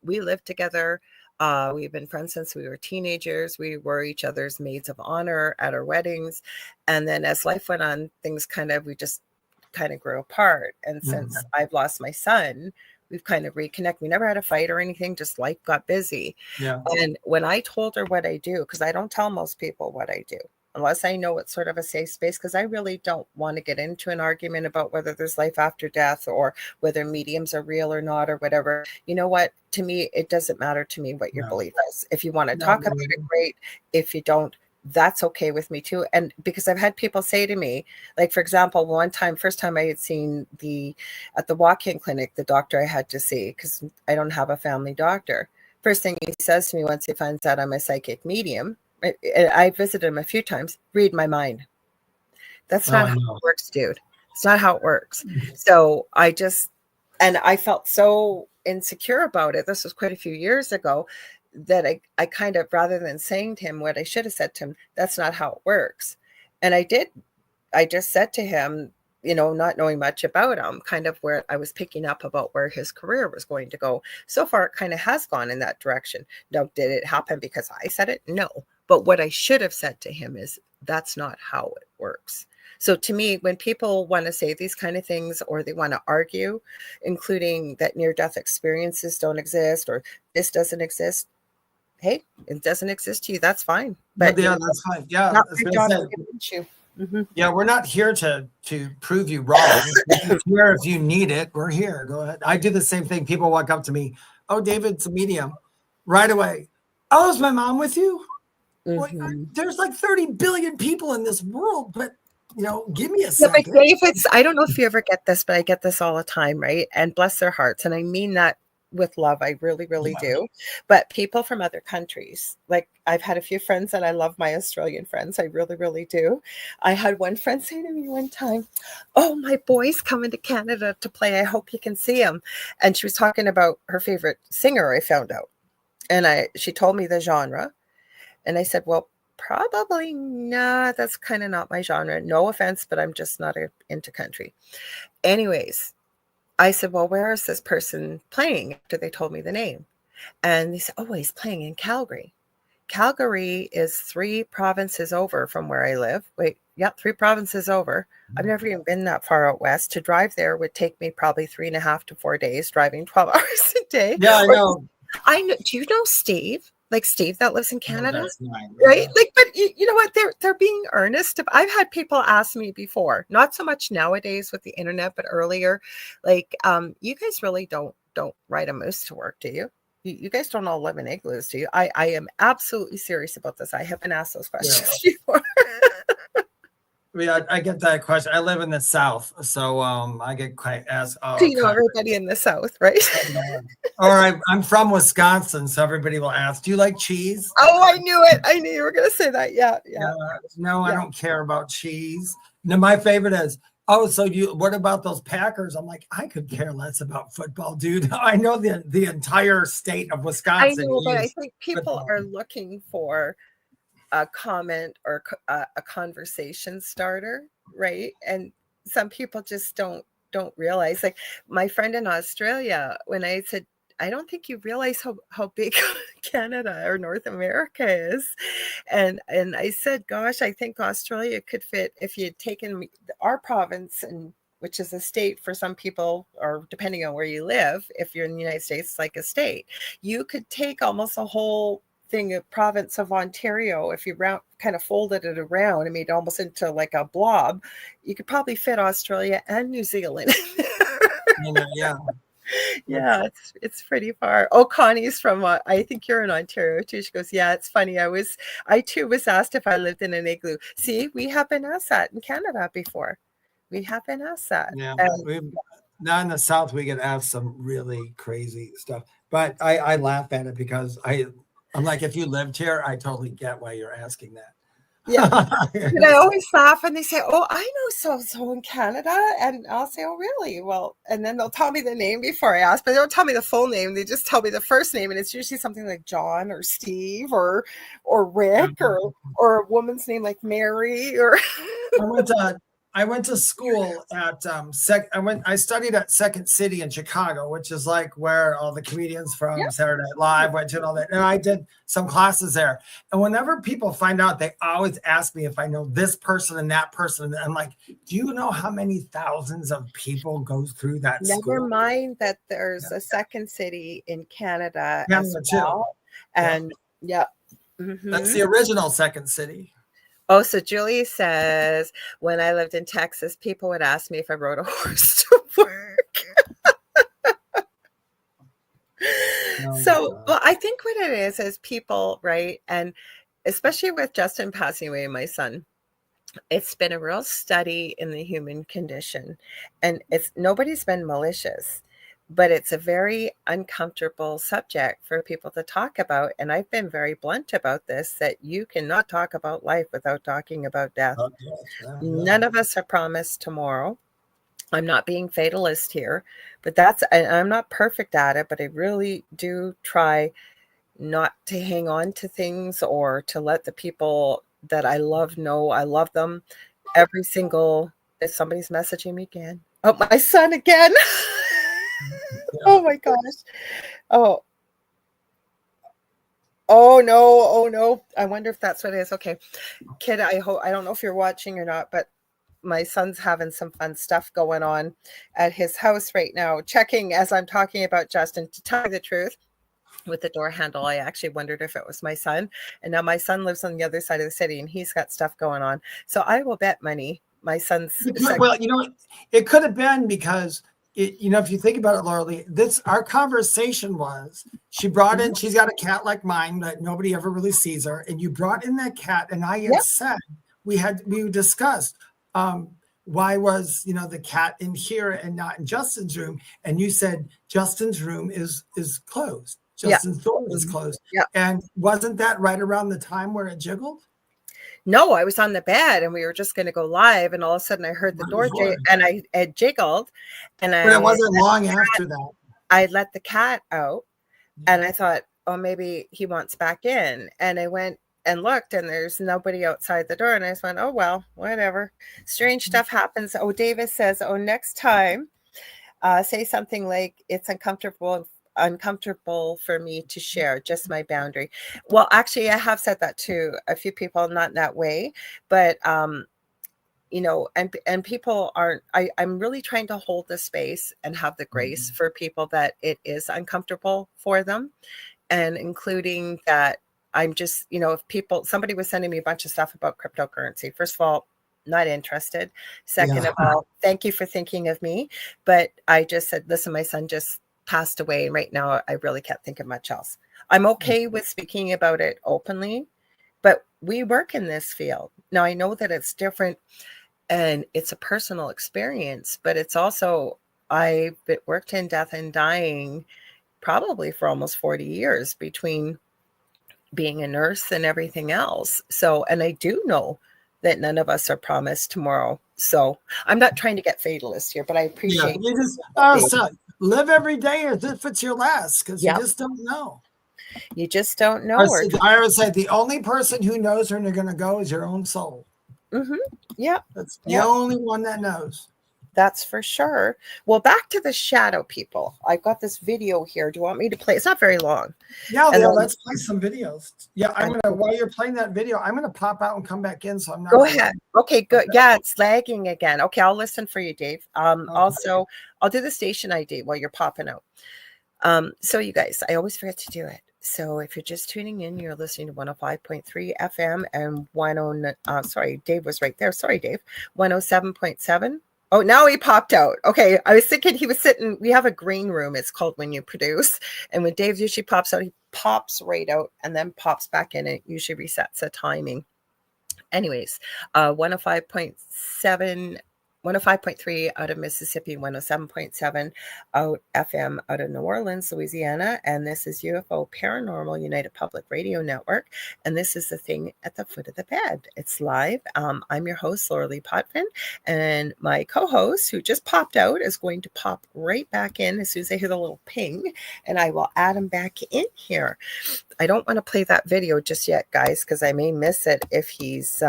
We lived together. We've been friends since we were teenagers. We were each other's maids of honor at our weddings. And then as life went on, things we just kind of grew apart. And since I've lost my son, we've kind of reconnected. We never had a fight or anything, just life got busy. Yeah. And when I told her what I do, because I don't tell most people what I do, unless I know it's sort of a safe space, because I really don't want to get into an argument about whether there's life after death or whether mediums are real or not or whatever. You know what? To me, it doesn't matter to me what your belief is. If you want to talk about it, great. If you don't, that's okay with me too. And because I've had people say to me, like, for example, first time I had seen at the walk-in clinic, the doctor I had to see, because I don't have a family doctor. First thing he says to me once he finds out I'm a psychic medium, I visited him a few times, read my mind. That's not how it works, dude. It's not how it works. So I felt so insecure about it. This was quite a few years ago, that I kind of, rather than saying to him what I should have said to him, that's not how it works. And I just said to him, not knowing much about him, kind of where I was picking up about where his career was going to go. So far, it kind of has gone in that direction. Now, did it happen because I said it? No. But what I should have said to him is, that's not how it works. So to me, when people want to say these kind of things, or they want to argue, including that near-death experiences don't exist or this doesn't exist, hey, it doesn't exist to you, that's fine. But yeah, that's fine. Yeah, not my job to convince you. Yeah, we're not here to prove you wrong. We're here if you need it. We're here. Go ahead. I do the same thing. People walk up to me. Oh, David's a medium. Right away. Oh, is my mom with you? Well, there's like 30 billion people in this world, but give me a second. But Dave, I don't know if you ever get this, but I get this all the time, right? And bless their hearts. And I mean that with love. I really, really do. But people from other countries, like I've had a few friends, and I love my Australian friends. I really, really do. I had one friend say to me one time, oh, my boy's coming to Canada to play. I hope you can see him. And she was talking about her favorite singer, I found out. And she told me the genre. And I said, well, probably not. That's kind of not my genre. No offense, but I'm just not into country. Anyways, I said, well, where is this person playing? After they told me the name. And they said, oh, he's playing in Calgary. Calgary is 3 provinces over from where I live. 3 provinces over. I've never even been that far out west. To drive there would take me probably 3.5 to 4 days, driving 12 hours a day. Yeah, I know. I know. Do you know Steve? Like Steve that lives in Canada, yeah. Right? Like, but you know what? They're being earnest. I've had people ask me before, not so much nowadays with the internet, but earlier, like, you guys really don't ride a moose to work, do you? You guys don't all live in igloos, do you? I am absolutely serious about this. I have been asked those questions before. I get that question. I live in the South, so I get quite asked. Oh, so you know everybody in the South, right? Or I'm from Wisconsin, so everybody will ask, do you like cheese? Oh, I knew it. I knew you were going to say that. Yeah. No, I don't care about cheese. No, my favorite is, oh, so what about those Packers? I'm like, I could care less about football, dude. I know the entire state of Wisconsin. I know, but I think people are looking for a comment or a conversation starter, right? And some people just don't realize. Like my friend in Australia, when I said, I don't think you realize how big Canada or North America is. And I said, gosh, I think Australia could fit if you had taken our province, and which is a state for some people, or depending on where you live, if you're in the United States, it's like a state. You could take almost a whole thing of province of Ontario, if you kind of folded it around and made it almost into like a blob, you could probably fit Australia and New Zealand. Yeah, it's pretty far. Oh, Connie's from I think you're in Ontario too. She goes, yeah, it's funny. I too was asked if I lived in an igloo. See, we have been asked that in Canada before. We have been asked that. Yeah, now in the South we get asked some really crazy stuff, but I laugh at it because I'm like, if you lived here, I totally get why you're asking that. Yeah. And I always laugh and they say, oh, I know so in Canada. And I'll say, oh, really? Well, and then they'll tell me the name before I ask, but they don't tell me the full name. They just tell me the first name. And it's usually something like John or Steve or Rick or a woman's name like Mary or. I went to school at I studied at Second City in Chicago, which is like where all the comedians from Saturday Night Live went to and all that. And I did some classes there. And whenever people find out, they always ask me if I know this person and that person. And I'm like, do you know how many thousands of people go through that school? Never mind that there's a Second City in Canada as too. well. And that's the original Second City. Oh, so Julie says, when I lived in Texas, people would ask me if I rode a horse to work. Well, I think what it is people, right? And especially with Justin passing away, my son, it's been a real study in the human condition. And nobody's been malicious, but it's a very uncomfortable subject for people to talk about. And I've been very blunt about this, that you cannot talk about life without talking about death. None of us are promised tomorrow. I'm not being fatalist here, but I'm not perfect at it, but I really do try not to hang on to things or to let the people that I love know I love them. Somebody's messaging me again. Oh, my son again. Oh my gosh. Oh no. I wonder if that's what it is. Okay. Kid, I don't know if you're watching or not, but my son's having some fun stuff going on at his house right now, checking as I'm talking about Justin. To tell you the truth, with the door handle, I actually wondered if it was my son. And now my son lives on the other side of the city and he's got stuff going on. So I will bet money my son's. Well, it could have been because if you think about it, Lorilei, our conversation was she brought in, she's got a cat like mine that nobody ever really sees her. And you brought in that cat. And I had said, we discussed, why was, the cat in here and not in Justin's room? And you said, Justin's room is closed. Justin's door is closed. Yeah. And wasn't that right around the time where it jiggled? No, I was on the bed and we were just going to go live. And all of a sudden I heard the door and I had jiggled. But it wasn't long after that. I let the cat out and I thought, oh, maybe he wants back in. And I went and looked and there's nobody outside the door. And I just went, oh, well, whatever. Strange stuff happens. Oh, Davis says, next time, say something like it's uncomfortable for me to share, just my boundary. Well, actually, I have said that to a few people, not in that way, but and people aren't. I'm really trying to hold the space and have the grace for people that it is uncomfortable for them, and including that I'm just, if somebody was sending me a bunch of stuff about cryptocurrency. First of all, not interested. Second of all, thank you for thinking of me, but I just said, listen, my son just passed away. And right now I really can't think of much else. I'm okay with speaking about it openly, but we work in this field. Now I know that it's different and it's a personal experience, but it's also, I've worked in death and dying probably for almost 40 years between being a nurse and everything else. So, and I do know that none of us are promised tomorrow. So I'm not trying to get fatalist here, but I appreciate live every day as if it's your last, because you just don't know. You just don't know. I always say the only person who knows when you're going to go is your own soul. Mm-hmm. Yeah. That's the only one that knows. That's for sure. Well, back to the shadow people. I've got this video here. Do you want me to play? It's not very long. Yeah, let's play some videos. Yeah, while you're playing that video, I'm gonna pop out and come back in. So I'm not. Go ahead. Okay, good. Yeah, it's lagging again. Okay, I'll listen for you, Dave. Also, I'll do the station ID while you're popping out. So you guys, I always forget to do it. So if you're just tuning in, you're listening to 105.3 FM and sorry, Dave was right there. Sorry, Dave. 107.7. Oh, now he popped out. Okay. I was thinking he was sitting. We have a green room. It's called when you produce. And when Dave usually pops out, he pops right out and then pops back in. It usually resets the timing. Anyways, 105.3 out of Mississippi, 107.7 out FM out of New Orleans, Louisiana. And this is UFO Paranormal United Public Radio Network. And this is the thing at the foot of the bed. It's live. I'm your host, Lorilei Potvin. And my co-host, who just popped out, is going to pop right back in as soon as I hear the little ping. And I will add him back in here. I don't want to play that video just yet, guys, because I may miss it if he's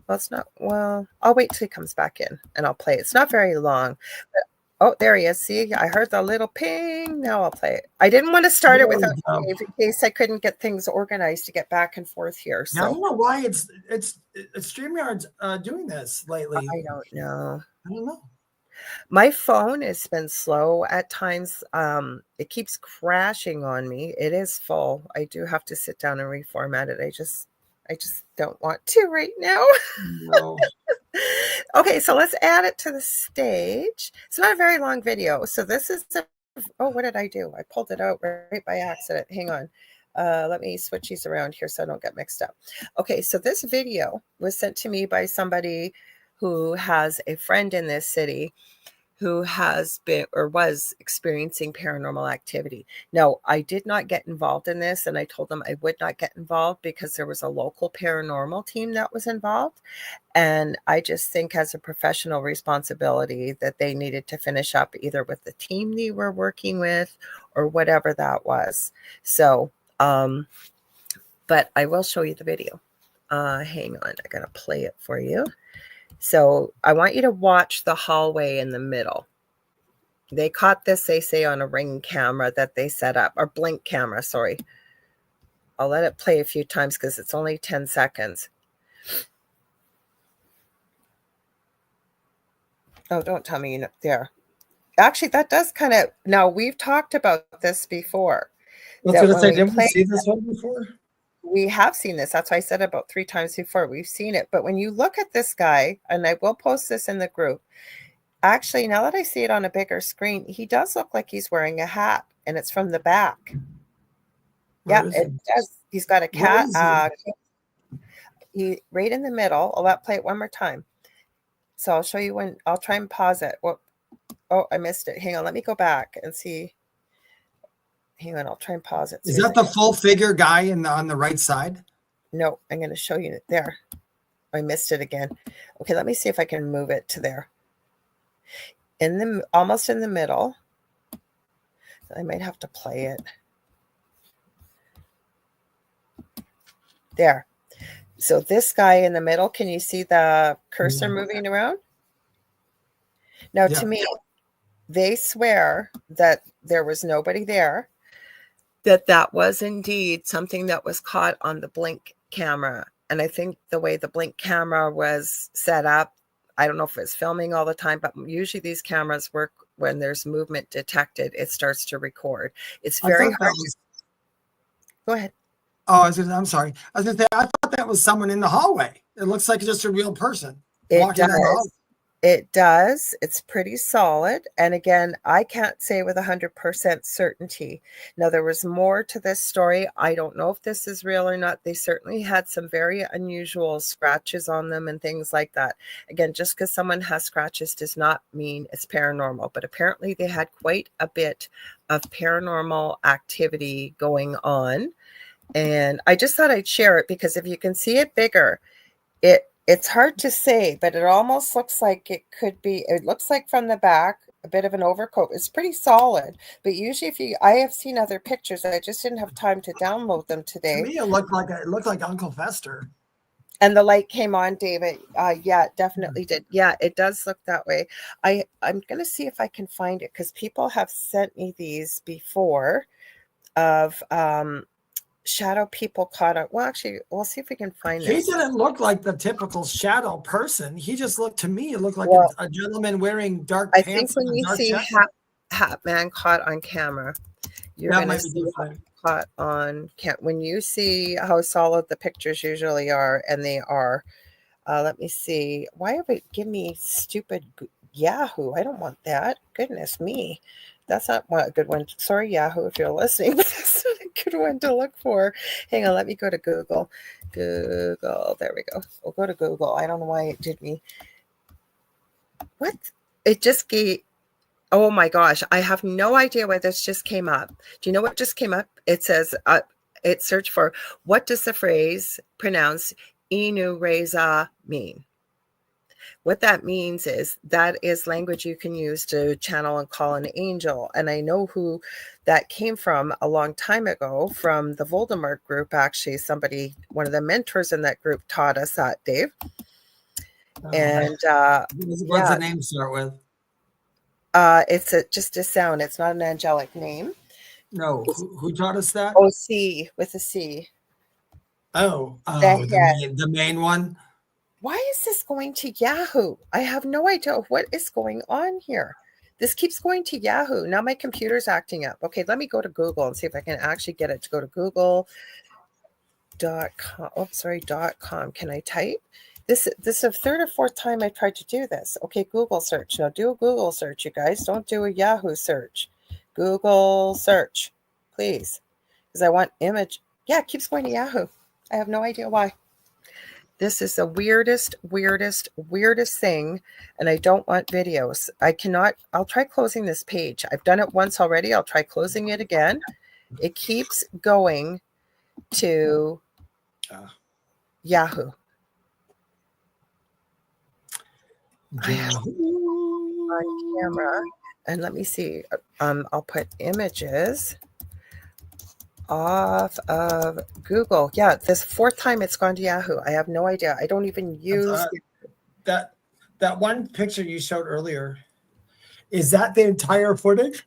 Well, it's not. Well, I'll wait till he comes back in and I'll play it. It's not very long. But, oh, there he is. See, I heard the little ping. Now I'll play it. I didn't want to start it without Dave in case I couldn't get things organized to get back and forth here. So I don't know why it's StreamYard's doing this lately. I don't know. I don't know. My phone has been slow at times. It keeps crashing on me. It is full. I do have to sit down and reformat it. I just don't want to right now. No. Okay, so let's add it to the stage. It's not a very long video. So this is oh, what did I do? I pulled it out right by accident. Hang on. Let me switch these around here so I don't get mixed up. Okay, so this video was sent to me by somebody who has a friend in this city who has been or was experiencing paranormal activity. Now, I did not get involved in this, and I told them I would not get involved because there was a local paranormal team that was involved. And I just think as a professional responsibility that they needed to finish up either with the team they were working with or whatever that was. So, but I will show you the video. Hang on, I gotta play it for you. So I want you to watch the hallway in the middle. They caught this, they say, on a Ring camera that they set up, or Blink camera, sorry. I'll let it play a few times because it's only 10 seconds. Oh, don't tell me you're not there. Actually, that does kind of, now we've talked about this before. Didn't we see this one before? We have seen this. That's why I said about 3 times before. We've seen it. But when you look at this guy, and I will post this in the group, actually, now that I see it on a bigger screen, he does look like he's wearing a hat, and it's from the back. Yeah, it does. He's got a cat. He right in the middle. I'll play it one more time. So I'll show you when. I'll try and pause it. Oh, I missed it. Hang on. Let me go back and see. Hang on, I'll try and pause it. Is that the full figure guy on the right side? No, I'm going to show you there. I missed it again. Okay, let me see if I can move it to there. Almost in the middle. I might have to play it. There. So this guy in the middle, can you see the cursor moving around? Now, to me, they swear that there was nobody there, that was indeed something that was caught on the Blink camera. And I think the way the Blink camera was set up, I don't know if it's filming all the time, but usually these cameras work when there's movement detected, it starts to record. It's very hard. Go ahead. Oh, I'm sorry. I was going to say, I thought that was someone in the hallway. It looks like just a real person walking down the hallway. It does. It's pretty solid. And again, I can't say with 100% certainty. Now, there was more to this story. I don't know if this is real or not. They certainly had some very unusual scratches on them and things like that. Again, just because someone has scratches does not mean it's paranormal. But apparently they had quite a bit of paranormal activity going on. And I just thought I'd share it because if you can see it bigger, it's hard to say, but it almost looks like it could be, it looks like from the back, a bit of an overcoat. It's pretty solid, but usually I have seen other pictures. I just didn't have time to download them today. To me, it looked like Uncle Fester. And the light came on, David. Yeah, it definitely did. Yeah, it does look that way. I'm going to see if I can find it because people have sent me these before of, shadow people caught up. Well, actually, we'll see if we can find it. He didn't look like the typical shadow person. He just looked to me. It looked like a gentleman wearing dark pants. I think when you see hat man caught on camera, you're going to see caught on when you see how solid the pictures usually are, and they are. Let me see. Why have it give me stupid Yahoo? I don't want that. Goodness me. That's not a good one. Sorry, Yahoo, if you're listening, but that's not a good one to look for. Hang on, let me go to Google. Google, there we go. We'll go to Google. I don't know why it did me. What? It just gave, oh my gosh, I have no idea why this just came up. Do you know what just came up? It says, it searched for, what does the phrase pronounced Inu Reza mean? What that means is that is language you can use to channel and call an angel. And I know who that came from a long time ago from the Voldemort group. Actually, one of the mentors in that group taught us that, Dave. And what's the name start with? It's just a sound. It's not an angelic name. No, who taught us that? Oh, C with a C. The main one. Why is this going to Yahoo? I have no idea what is going on here. This keeps going to Yahoo. Now my computer's acting up. Okay, let me go to Google and see if I can actually get it to go to google.com. Oh, sorry, .com. Can I type? This is the third or fourth time I tried to do this. Okay, Google search. Now do a Google search, you guys. Don't do a Yahoo search. Google search, please. Because I want image. Yeah, it keeps going to Yahoo. I have no idea why. This is the weirdest thing, and I don't want videos. I'll try closing this page. I've done it once already. I'll try closing it again. It keeps going to Yahoo. I have on camera, and let me see. I'll put images off of Google. Yeah, this fourth time it's gone to Yahoo. I have no idea. I don't even use that one picture you showed earlier. Is that the entire footage?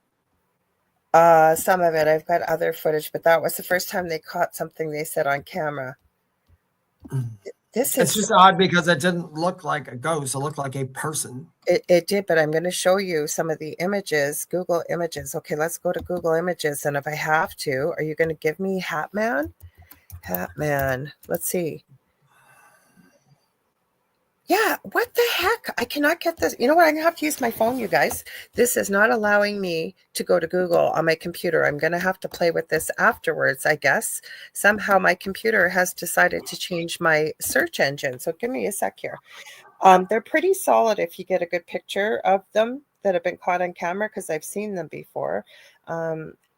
Some of it. I've got other footage, but that was the first time they caught something they said on camera. It's just odd because it didn't look like a ghost. It looked like a person. It did, but I'm going to show you some of the images, Google Images. Okay, let's go to Google Images. And if I have to, are you going to give me Hat Man? Hat Man. Let's see. Yeah, what the heck? I cannot get this. You know what? I'm going to have to use my phone, you guys. This is not allowing me to go to Google on my computer. I'm going to have to play with this afterwards, I guess. Somehow my computer has decided to change my search engine. So give me a sec here. They're pretty solid if you get a good picture of them that have been caught on camera, because I've seen them before.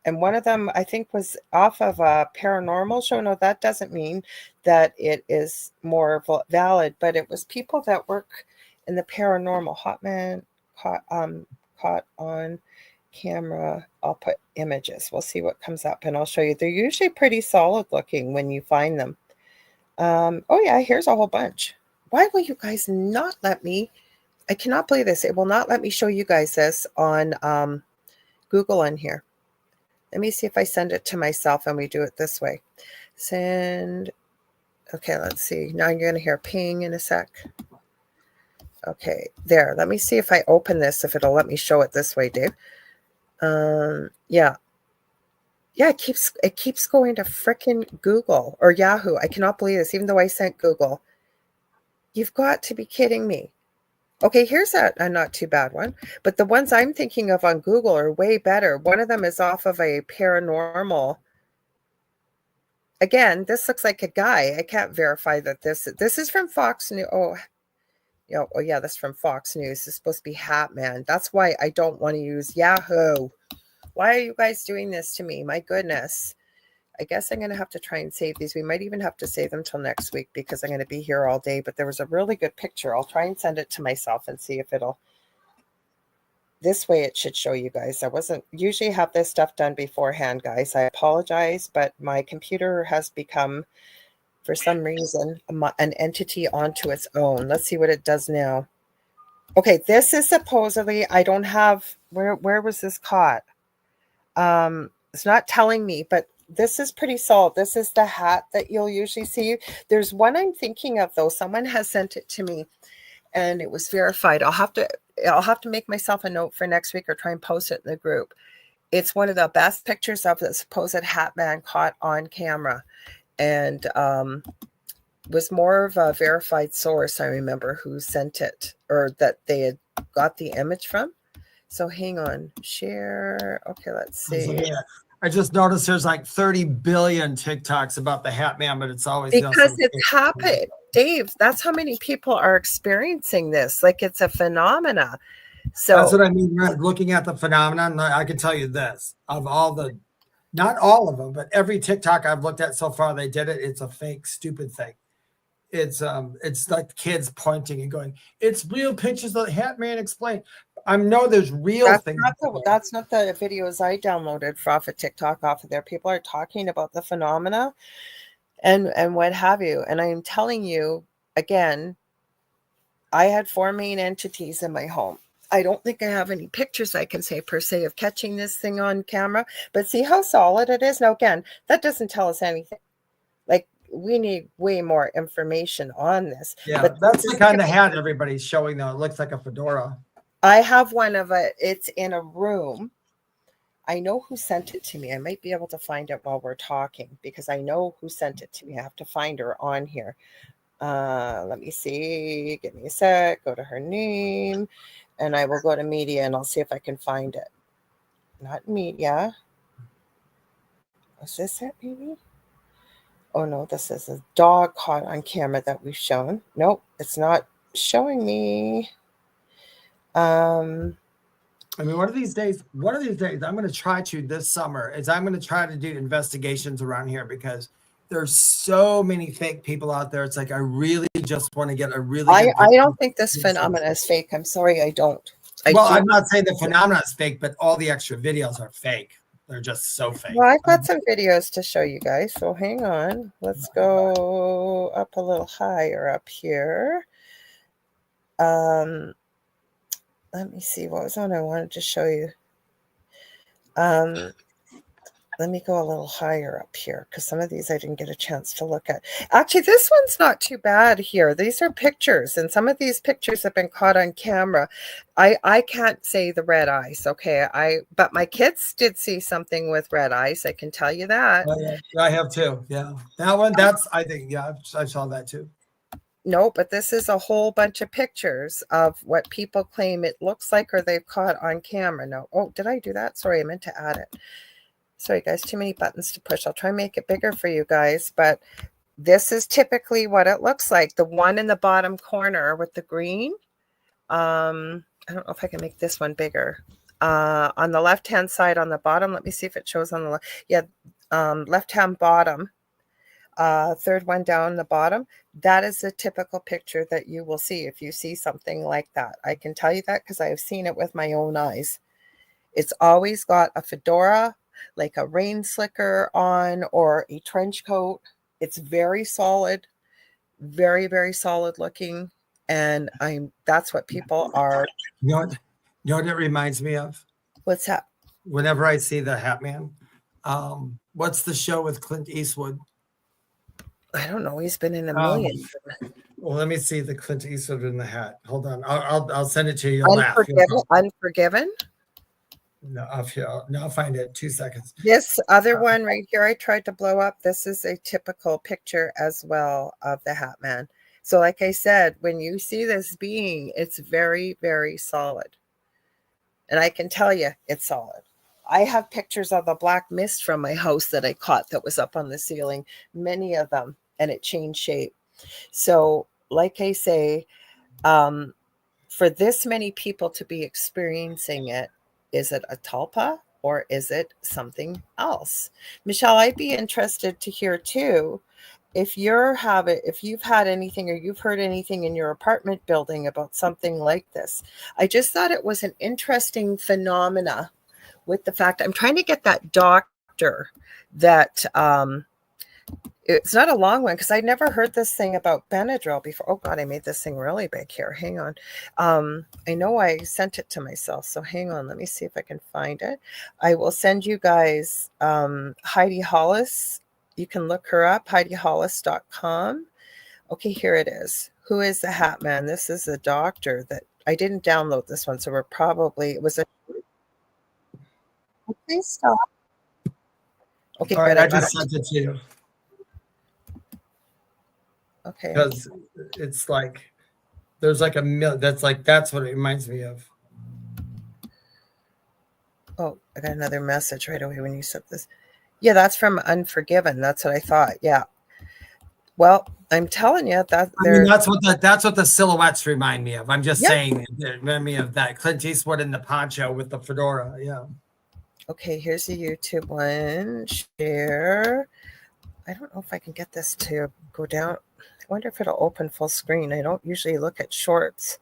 And one of them, I think, was off of a paranormal show. No, that doesn't mean that it is more valid, but it was people that work in the paranormal. Hot Man caught on camera. I'll put images. We'll see what comes up, and I'll show you. They're usually pretty solid looking when you find them. Oh yeah, here's a whole bunch. Why will you guys not let me? I cannot believe this. It will not let me show you guys this on Google in here. Let me see if I send it to myself and we do it this way. Send. Okay, let's see. Now you're going to hear ping in a sec. Okay, there. Let me see if I open this, if it'll let me show it this way, Dave. Yeah. Yeah, it keeps going to frickin' Google or Yahoo. I cannot believe this, even though I sent Google. You've got to be kidding me. Okay, here's a not too bad one. But the ones I'm thinking of on Google are way better. One of them is off of a paranormal. Again, this looks like a guy. I can't verify that this is from Fox News. Oh, yeah, that's from Fox News. This is supposed to be Hat Man. That's why I don't want to use Yahoo. Why are you guys doing this to me? My goodness. I guess I'm going to have to try and save these. We might even have to save them till next week because I'm going to be here all day. But there was a really good picture. I'll try and send it to myself and see if it'll. This way it should show you guys. I wasn't usually have this stuff done beforehand, guys. I apologize, but my computer has become, for some reason, an entity onto its own. Let's see what it does now. Okay, this is supposedly, I don't have, where was this caught? It's not telling me, but this is pretty solid. This is the hat that you'll usually see. There's one I'm thinking of, though. Someone has sent it to me and it was verified. I'll have to make myself a note for next week or try and post it in the group. It's one of the best pictures of the supposed Hat Man caught on camera, and was more of a verified source, I remember, who sent it, or that they had got the image from. So hang on, share. Okay, let's see. I just noticed there's like 30 billion TikToks about the Hat Man, but it's always because it's happened, Dave. That's how many people are experiencing this. Like, it's a phenomena. So that's what I mean. Looking at the phenomenon, I can tell you this: of all the, not all of them, but every TikTok I've looked at so far, they did it. It's a fake, stupid thing. It's like kids pointing and going, "It's real pictures of the Hat Man explained." I know there's real things. That's not the videos I downloaded off of TikTok off of there. People are talking about the phenomena and what have you. And I am telling you again, I had 4 main entities in my home. I don't think I have any pictures I can say per se of catching this thing on camera, but see how solid it is. Now, again, that doesn't tell us anything. Like, we need way more information on this. Yeah, but that's the kind of hat everybody's showing, though. It looks like a fedora. I have one of it. It's in a room. I know who sent it to me. I might be able to find it while we're talking because I know who sent it to me. I have to find her on here. Let me see. Give me a sec. Go to her name. And I will go to media and I'll see if I can find it. Not media. Was this it, maybe? Oh, no, this is a dog caught on camera that we've shown. Nope, it's not showing me. I mean, one of these days, I'm going to try to this summer I'm going to try to do investigations around here because there's so many fake people out there. It's like, I really just want to get a really I don't think this phenomena is fake. I'm sorry, I don't. I'm not saying the phenomena is fake, but all the extra videos are fake. They're just so fake. Well, I've got some videos to show you guys. So hang on. Let's go up a little higher up here. Let me see. What was on I wanted to show you? Let me go a little higher up here because some of these I didn't get a chance to look at. Actually, this one's not too bad here. These are pictures, and some of these pictures have been caught on camera. I can't say the red eyes, okay? But my kids did see something with red eyes. I can tell you that. Yeah, I have too. Yeah, that one. I think. Yeah, I saw that too. No, but this is a whole bunch of pictures of what people claim it looks like or they've caught on camera. No. Oh, did I do that? Sorry, I meant to add it. Sorry, guys, too many buttons to push. I'll try and make it bigger for you guys, but this is typically what it looks like. The one in the bottom corner with the green. I don't know if I can make this one bigger. On the left-hand side on the bottom, let me see if it shows on the left. Yeah, left-hand bottom. Third one down the bottom. That is a typical picture that you will see if you see something like that. I can tell you that because I have seen it with my own eyes. It's always got a fedora, like a rain slicker on, or a trench coat. It's very solid, very, very solid looking. And that's what people are. You know what it reminds me of? What's that? Whenever I see the Hat Man, what's the show with Clint Eastwood? I don't know. He's been in a million. Well, let me see the Clint Eastwood in the hat. Hold on. I'll send it to you. Unforgiven? No, I'll find it. 2 seconds. This other one right here, I tried to blow up. This is a typical picture as well of the Hat Man. So like I said, when you see this being, it's very, very solid. And I can tell you it's solid. I have pictures of the black mist from my house that I caught that was up on the ceiling, many of them, and it changed shape. So like I say, for this many people to be experiencing it, is it a tulpa or is it something else? Michelle, I'd be interested to hear too, if you've had anything or you've heard anything in your apartment building about something like this. I just thought it was an interesting phenomena with the fact I'm trying to get that doctor that it's not a long one because I never heard this thing about Benadryl before. Oh God, I made this thing really big here. Hang on. I know I sent it to myself. So hang on. Let me see if I can find it. I will send you guys Heidi Hollis. You can look her up, HeidiHollis.com. Okay, here it is. Who is the Hat Man? This is a doctor that I didn't download this one. So it was a. Please stop. Okay, all right, good. I just sent it to you. Okay. Because it's like there's like that's what it reminds me of. Oh, I got another message right away when you said this. Yeah, that's from Unforgiven. That's what I thought. Yeah. Well, I'm telling you that that's what the silhouettes remind me of. I'm just saying they remind me of that Clint Eastwood in the poncho with the fedora. Yeah. Okay, here's the YouTube one. Share. I don't know if I can get this to go down. I wonder if it'll open full screen. I don't usually look at shorts.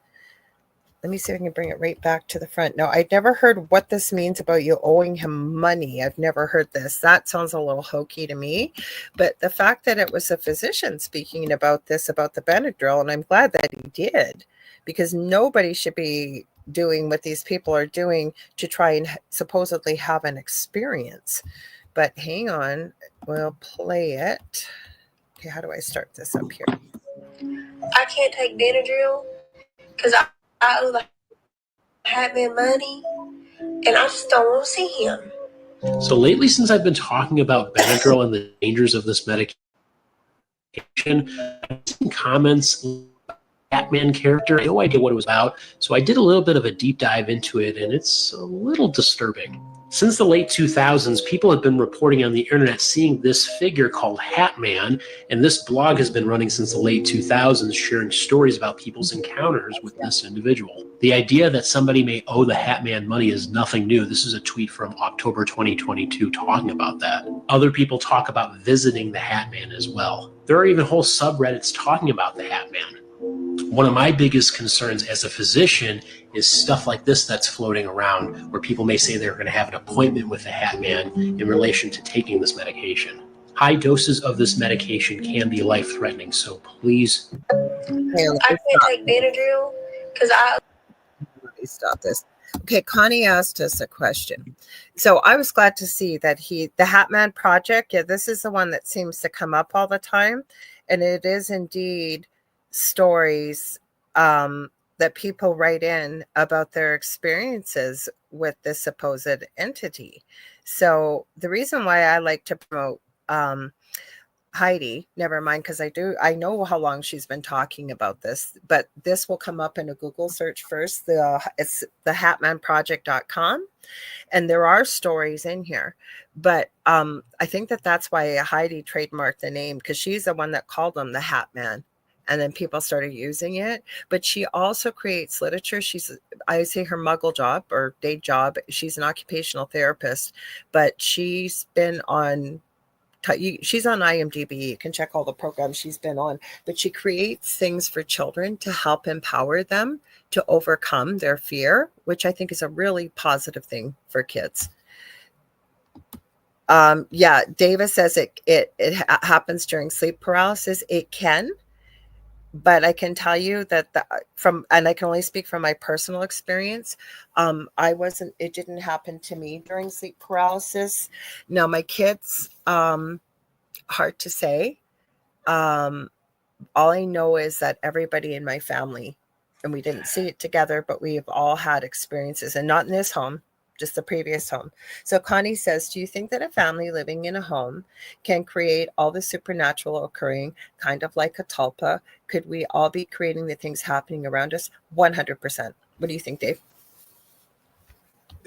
let me see if I can bring it right back to the front. No, I'd never heard what this means about you owing him money. I've never heard this. That sounds a little hokey to me. But the fact that it was a physician speaking about this, about the Benadryl, and I'm glad that he did, because nobody should be doing what these people are doing to try and supposedly have an experience. But hang on, we'll play it. Okay, how do I start this up here? I can't take Benadryl because I owe the Hatman money, and I just don't want to see him. So lately, since I've been talking about Benadryl and the dangers of this medication, I've seen comments Batman character. I had no idea what it was about, so I did a little bit of a deep dive into it, and it's a little disturbing. Since the late 2000s, people have been reporting on the internet seeing this figure called Hatman, and this blog has been running since the late 2000s, sharing stories about people's encounters with this individual. The idea that somebody may owe the Hatman money is nothing new. This is a tweet from October 2022 talking about that. Other people talk about visiting the Hatman as well. There are even whole subreddits talking about the Hatman. One of my biggest concerns as a physician is stuff like this that's floating around where people may say they're going to have an appointment with the Hatman in relation to taking this medication. High doses of this medication can be life-threatening, so please. I can't take Benadryl because Let me stop this. Okay, Connie asked us a question. So I was glad to see that the Hatman Project, this is the one that seems to come up all the time. And it is indeed stories that people write in about their experiences with this supposed entity. So the reason why I like to promote Heidi, never mind, because I know how long she's been talking about this, but this will come up in a Google search first. It's the hatmanproject.com, and there are stories in here. But I think that's why Heidi trademarked the name, because she's the one that called them the Hatman. And then people started using it. But she also creates literature. I say her muggle job or day job, she's an occupational therapist, but she's been on IMDb. You can check all the programs she's been on. But she creates things for children to help empower them to overcome their fear, which I think is a really positive thing for kids. Davis says it happens during sleep paralysis. It can. But I can tell you that and I can only speak from my personal experience. It didn't happen to me during sleep paralysis. Now my kids, hard to say. All I know is that everybody in my family, and we didn't see it together, but we have all had experiences, and not in this home, just the previous home. So Connie says, do you think that a family living in a home can create all the supernatural occurring, kind of like a tulpa? Could we all be creating the things happening around us? 100%. What do you think, Dave?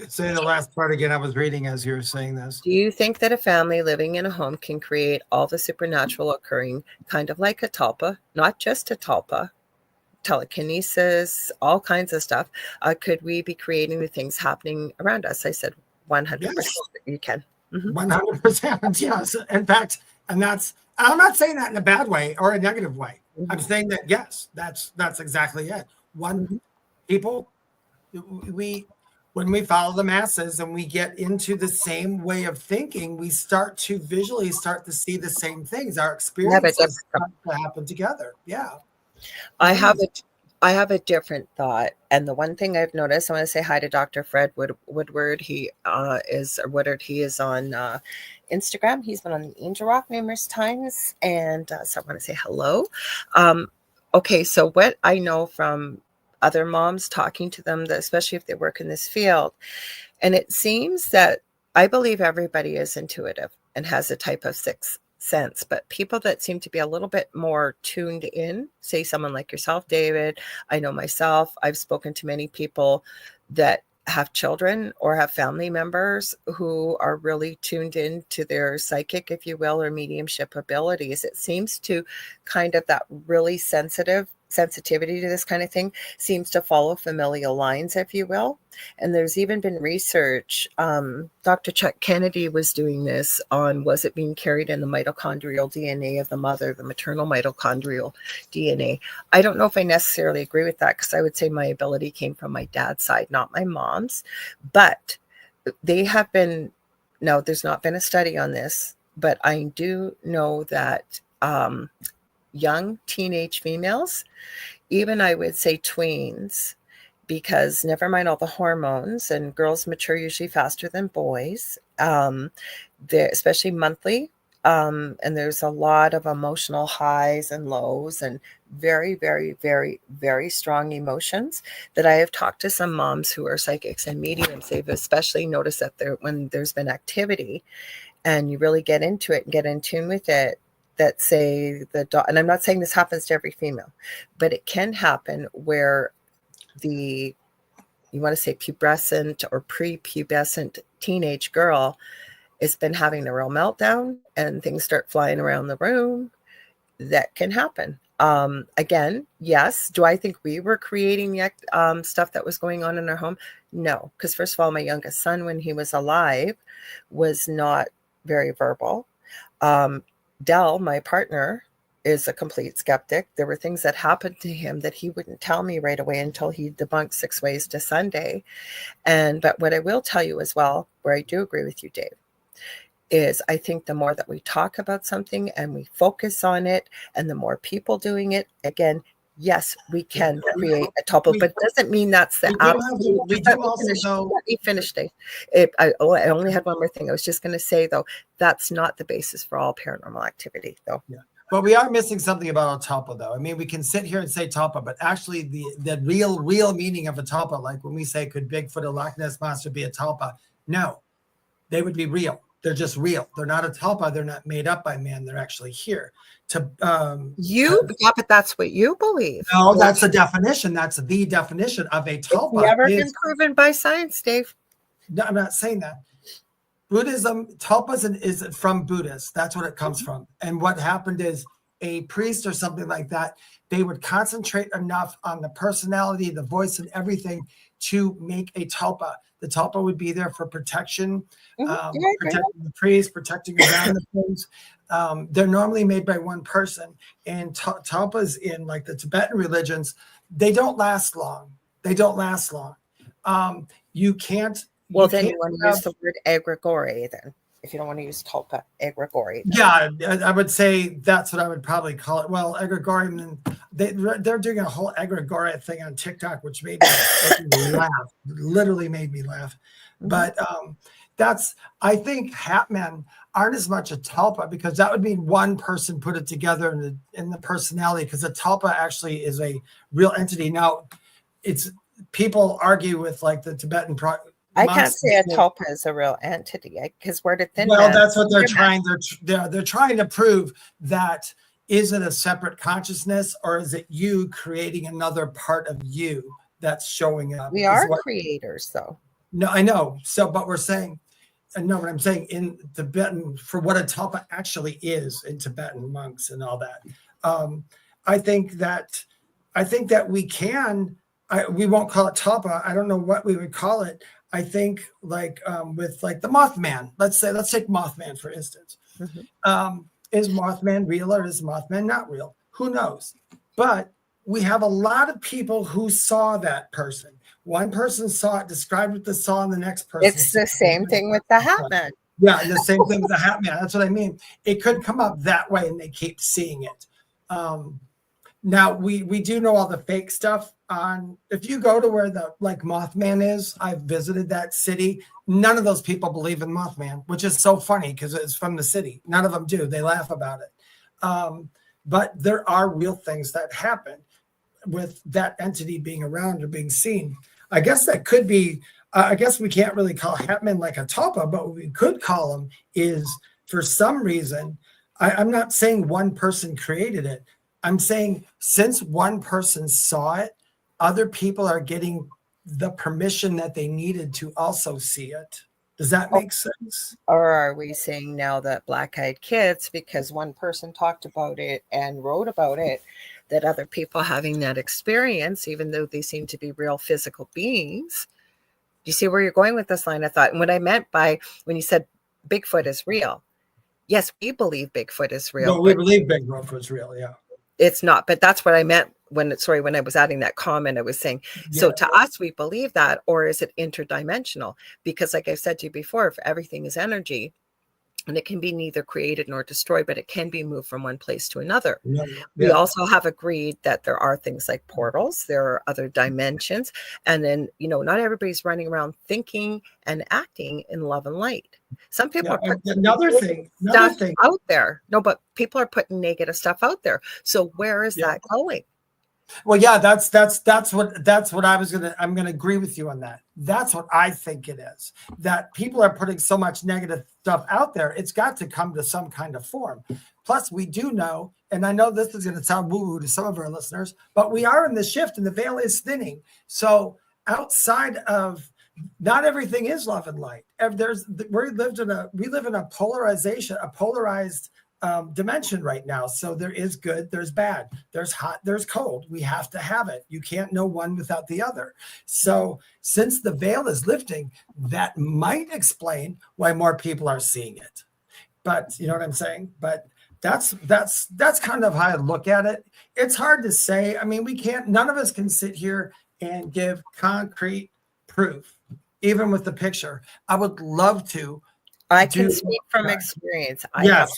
Say the last part again. I was reading as you were saying this. Do you think that a family living in a home can create all the supernatural occurring, kind of like a tulpa, not just a tulpa, telekinesis, all kinds of stuff? Could we be creating the things happening around us? I said 100%. Yes. You can. 100%. Yes. In fact, I'm not saying that in a bad way or a negative way. I'm saying that, yes, that's exactly it. When we follow the masses and we get into the same way of thinking, we start to visually see the same things. Our experiences start to happen together. Yeah. I have a different thought. And the one thing I've noticed, I want to say hi to Dr. Fred Woodward. He is on Instagram. He's been on the Angel Rock numerous times. And so I want to say hello. Okay, so what I know from other moms talking to them, that especially if they work in this field, and it seems that I believe everybody is intuitive and has a type of sixth sense, but people that seem to be a little bit more tuned in, say someone like yourself, David, I know myself, I've spoken to many people that have children or have family members who are really tuned in to their psychic, if you will, or mediumship abilities. It seems to kind of that really sensitive sensitivity to this kind of thing seems to follow familial lines, if you will. And there's even been research. Dr. Chuck Kennedy was doing this on, was it being carried in the mitochondrial DNA of the mother, the maternal mitochondrial DNA. I don't know if I necessarily agree with that, because I would say my ability came from my dad's side, not my mom's. But they have been, no, there's not been a study on this, but I do know that young teenage females, even I would say tweens, because never mind all the hormones, and girls mature usually faster than boys, especially monthly. And there's a lot of emotional highs and lows and very, very, very, very strong emotions that I have talked to some moms who are psychics and mediums. They've especially noticed that when there's been activity and you really get into it and get in tune with it, that say and I'm not saying this happens to every female, but it can happen where you want to say pubescent or prepubescent teenage girl has been having a real meltdown and things start flying around the room. That can happen. Again, yes. Do I think we were creating the stuff that was going on in our home? No, because first of all, my youngest son, when he was alive, was not very verbal. Dell, my partner, is a complete skeptic. There were things that happened to him that he wouldn't tell me right away until he debunked 6 Ways to Sunday. But what I will tell you as well, where I do agree with you, Dave, is I think the more that we talk about something and we focus on it, and the more people doing it, again, yes, we can create a topple, but it doesn't mean that's the absolute. Let me finish, Dave. I only had one more thing. I was just going to say, though, that's not the basis for all paranormal activity, though. Yeah. But we are missing something about a tulpa, though. I mean, we can sit here and say tulpa, but actually the real meaning of a tulpa, like when we say, could Bigfoot or Loch Ness Monster be a tulpa? No, they would be real. They're just real. They're not a tulpa. They're not made up by man. They're actually here. But that's what you believe. No, that's the definition. That's the definition of a tulpa. It's never been proven by science, Dave. No, I'm not saying that. Buddhism, tulpas is from Buddhists. That's what it comes from. And what happened is a priest or something like that, they would concentrate enough on the personality, the voice, and everything to make a tulpa. The tulpa would be there for protection, protecting the priest, protecting around the things. They're normally made by one person. And tulpas in like the Tibetan religions, they don't last long. You can't. Well, then you want to use the word egregore then. If you don't want to use tulpa, egregore. Yeah, I would say that's what I would probably call it. Well, egregore, they're doing a whole egregore thing on TikTok, which made me laugh. Literally made me laugh. Mm-hmm. But I think Hatmen aren't as much a tulpa, because that would mean one person put it together in the personality, because a tulpa actually is a real entity. Now, people argue with like the Tibetan I can't say a tulpa is a real entity, because where did that's what they're trying. They're trying to prove that. Is it a separate consciousness, or is it you creating another part of you that's showing up? We are creators, though. No, I know. So, but we're saying, what I'm saying in Tibetan, for what a tulpa actually is in Tibetan monks and all that. I think that we can. We won't call it tulpa. I don't know what we would call it. I think with like the Mothman, let's take Mothman, for instance. Mm-hmm. Is Mothman real, or is Mothman not real? Who knows? But we have a lot of people who saw that person. One person saw it, described what they saw, and the next person. It's the same thing with the Hatman. Yeah, and the same thing with the Hatman. That's what I mean. It could come up that way, and they keep seeing it. Now we do know all the fake stuff on. If you go to where the Mothman is, I've visited that city. None of those people believe in Mothman, which is so funny because it's from the city. None of them do. They laugh about it. But there are real things that happen with that entity being around or being seen. I guess that could be. I guess we can't really call Hatman like a tulpa, but what we could call him is, for some reason, I'm not saying one person created it. I'm saying since one person saw it, other people are getting the permission that they needed to also see it. Does that make sense? Or are we saying now that Black Eyed Kids, because one person talked about it and wrote about it, that other people having that experience, even though they seem to be real physical beings. Do you see where you're going with this line of thought? And what I meant by when you said Bigfoot is real, yes, we believe Bigfoot is real. No, we believe Bigfoot was real. Yeah. It's not, but that's what I meant when I was adding that comment, I was saying, so to us, we believe that, or is it interdimensional? Because like I said to you before, if everything is energy, and it can be neither created nor destroyed, but it can be moved from one place to another. Yeah. We also have agreed that there are things like portals, there are other dimensions, and then, not everybody's running around thinking and acting in love and light. Some people are putting another thing out there. No, but people are putting negative stuff out there. So where is that going? Well, yeah, that's what I'm gonna agree with you on that. That's what I think it is. That people are putting so much negative stuff out there, it's got to come to some kind of form. Plus, we do know, and I know this is gonna sound woo-woo to some of our listeners, but we are in the shift and the veil is thinning. So outside of not everything is love and light. We live in a polarized dimension right now. So there is good, there's bad, there's hot, there's cold. We have to have it. You can't know one without the other. So since the veil is lifting, that might explain why more people are seeing it. But you know what I'm saying? But that's kind of how I look at it. It's hard to say. I mean, none of us can sit here and give concrete proof, even with the picture. I would love to. I can speak from experience.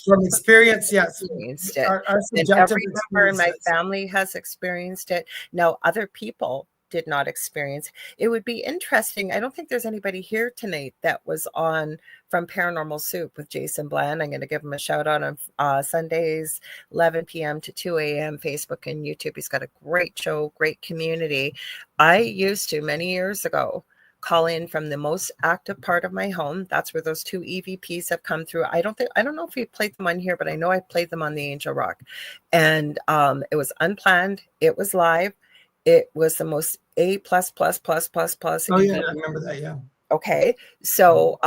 From experience, yes. Experienced it. Our and every member in my family has experienced it. Now, other people did not experience. It would be interesting. I don't think there's anybody here tonight that was on from Paranormal Soup with Jason Bland. I'm going to give him a shout out on Sundays, 11 p.m. to 2 a.m. Facebook and YouTube. He's got a great show, great community. I used to, many years ago, call in from the most active part of my home. That's where those two EVPs have come through. I don't know if we played them on here, but I know I played them on the Angel Rock. And it was unplanned. It was live. It was the most A+++++. Oh yeah, I remember that. Yeah. Okay. So,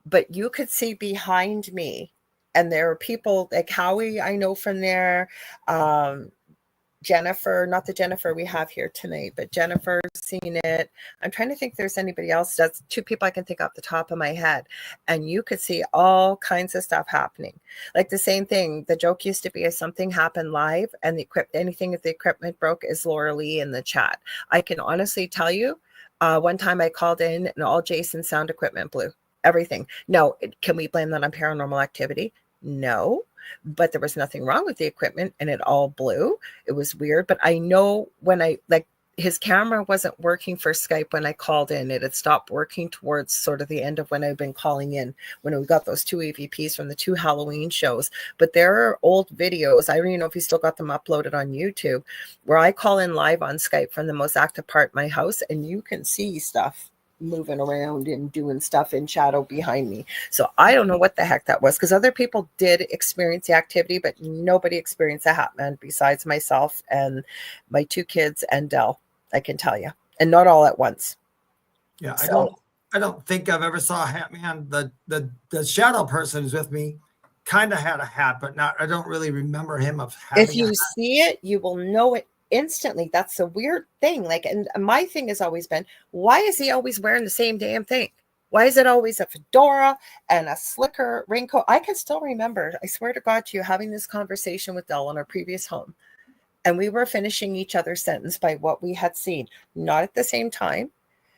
but you could see behind me, and there are people like Howie, I know from there. Jennifer, not the Jennifer we have here tonight, but Jennifer's seen it. I'm trying to think if there's anybody else. That's two people I can think off the top of my head. And you could see all kinds of stuff happening. Like the same thing. The joke used to be if something happened live and anything if the equipment broke is Lorilei in the chat. I can honestly tell you, one time I called in and all Jason's sound equipment blew. Everything. No, can we blame that on paranormal activity? No. But there was nothing wrong with the equipment and it all blew. It was weird. But I know when his camera wasn't working for Skype when I called in. It had stopped working towards sort of the end of when I'd been calling in, when we got those two EVPs from the two Halloween shows. But there are old videos. I don't even know if he still got them uploaded on YouTube, where I call in live on Skype from the most active part of my house, and you can see stuff moving around and doing stuff in shadow behind me. So I don't know what the heck that was, because other people did experience the activity, but nobody experienced a hat man besides myself and my two kids and Dell, I can tell you, and not all at once. Yeah, so, I don't think I've ever saw a hat man. The shadow person who's with me kind of had a hat, but I don't really remember him of having if you see it, you will know it instantly. That's a weird thing. And my thing has always been, why is he always wearing the same damn thing? Why is it always a fedora and a slicker raincoat? I can still remember, I swear to God, to you, having this conversation with Dell in our previous home. And we were finishing each other's sentence by what we had seen. Not at the same time,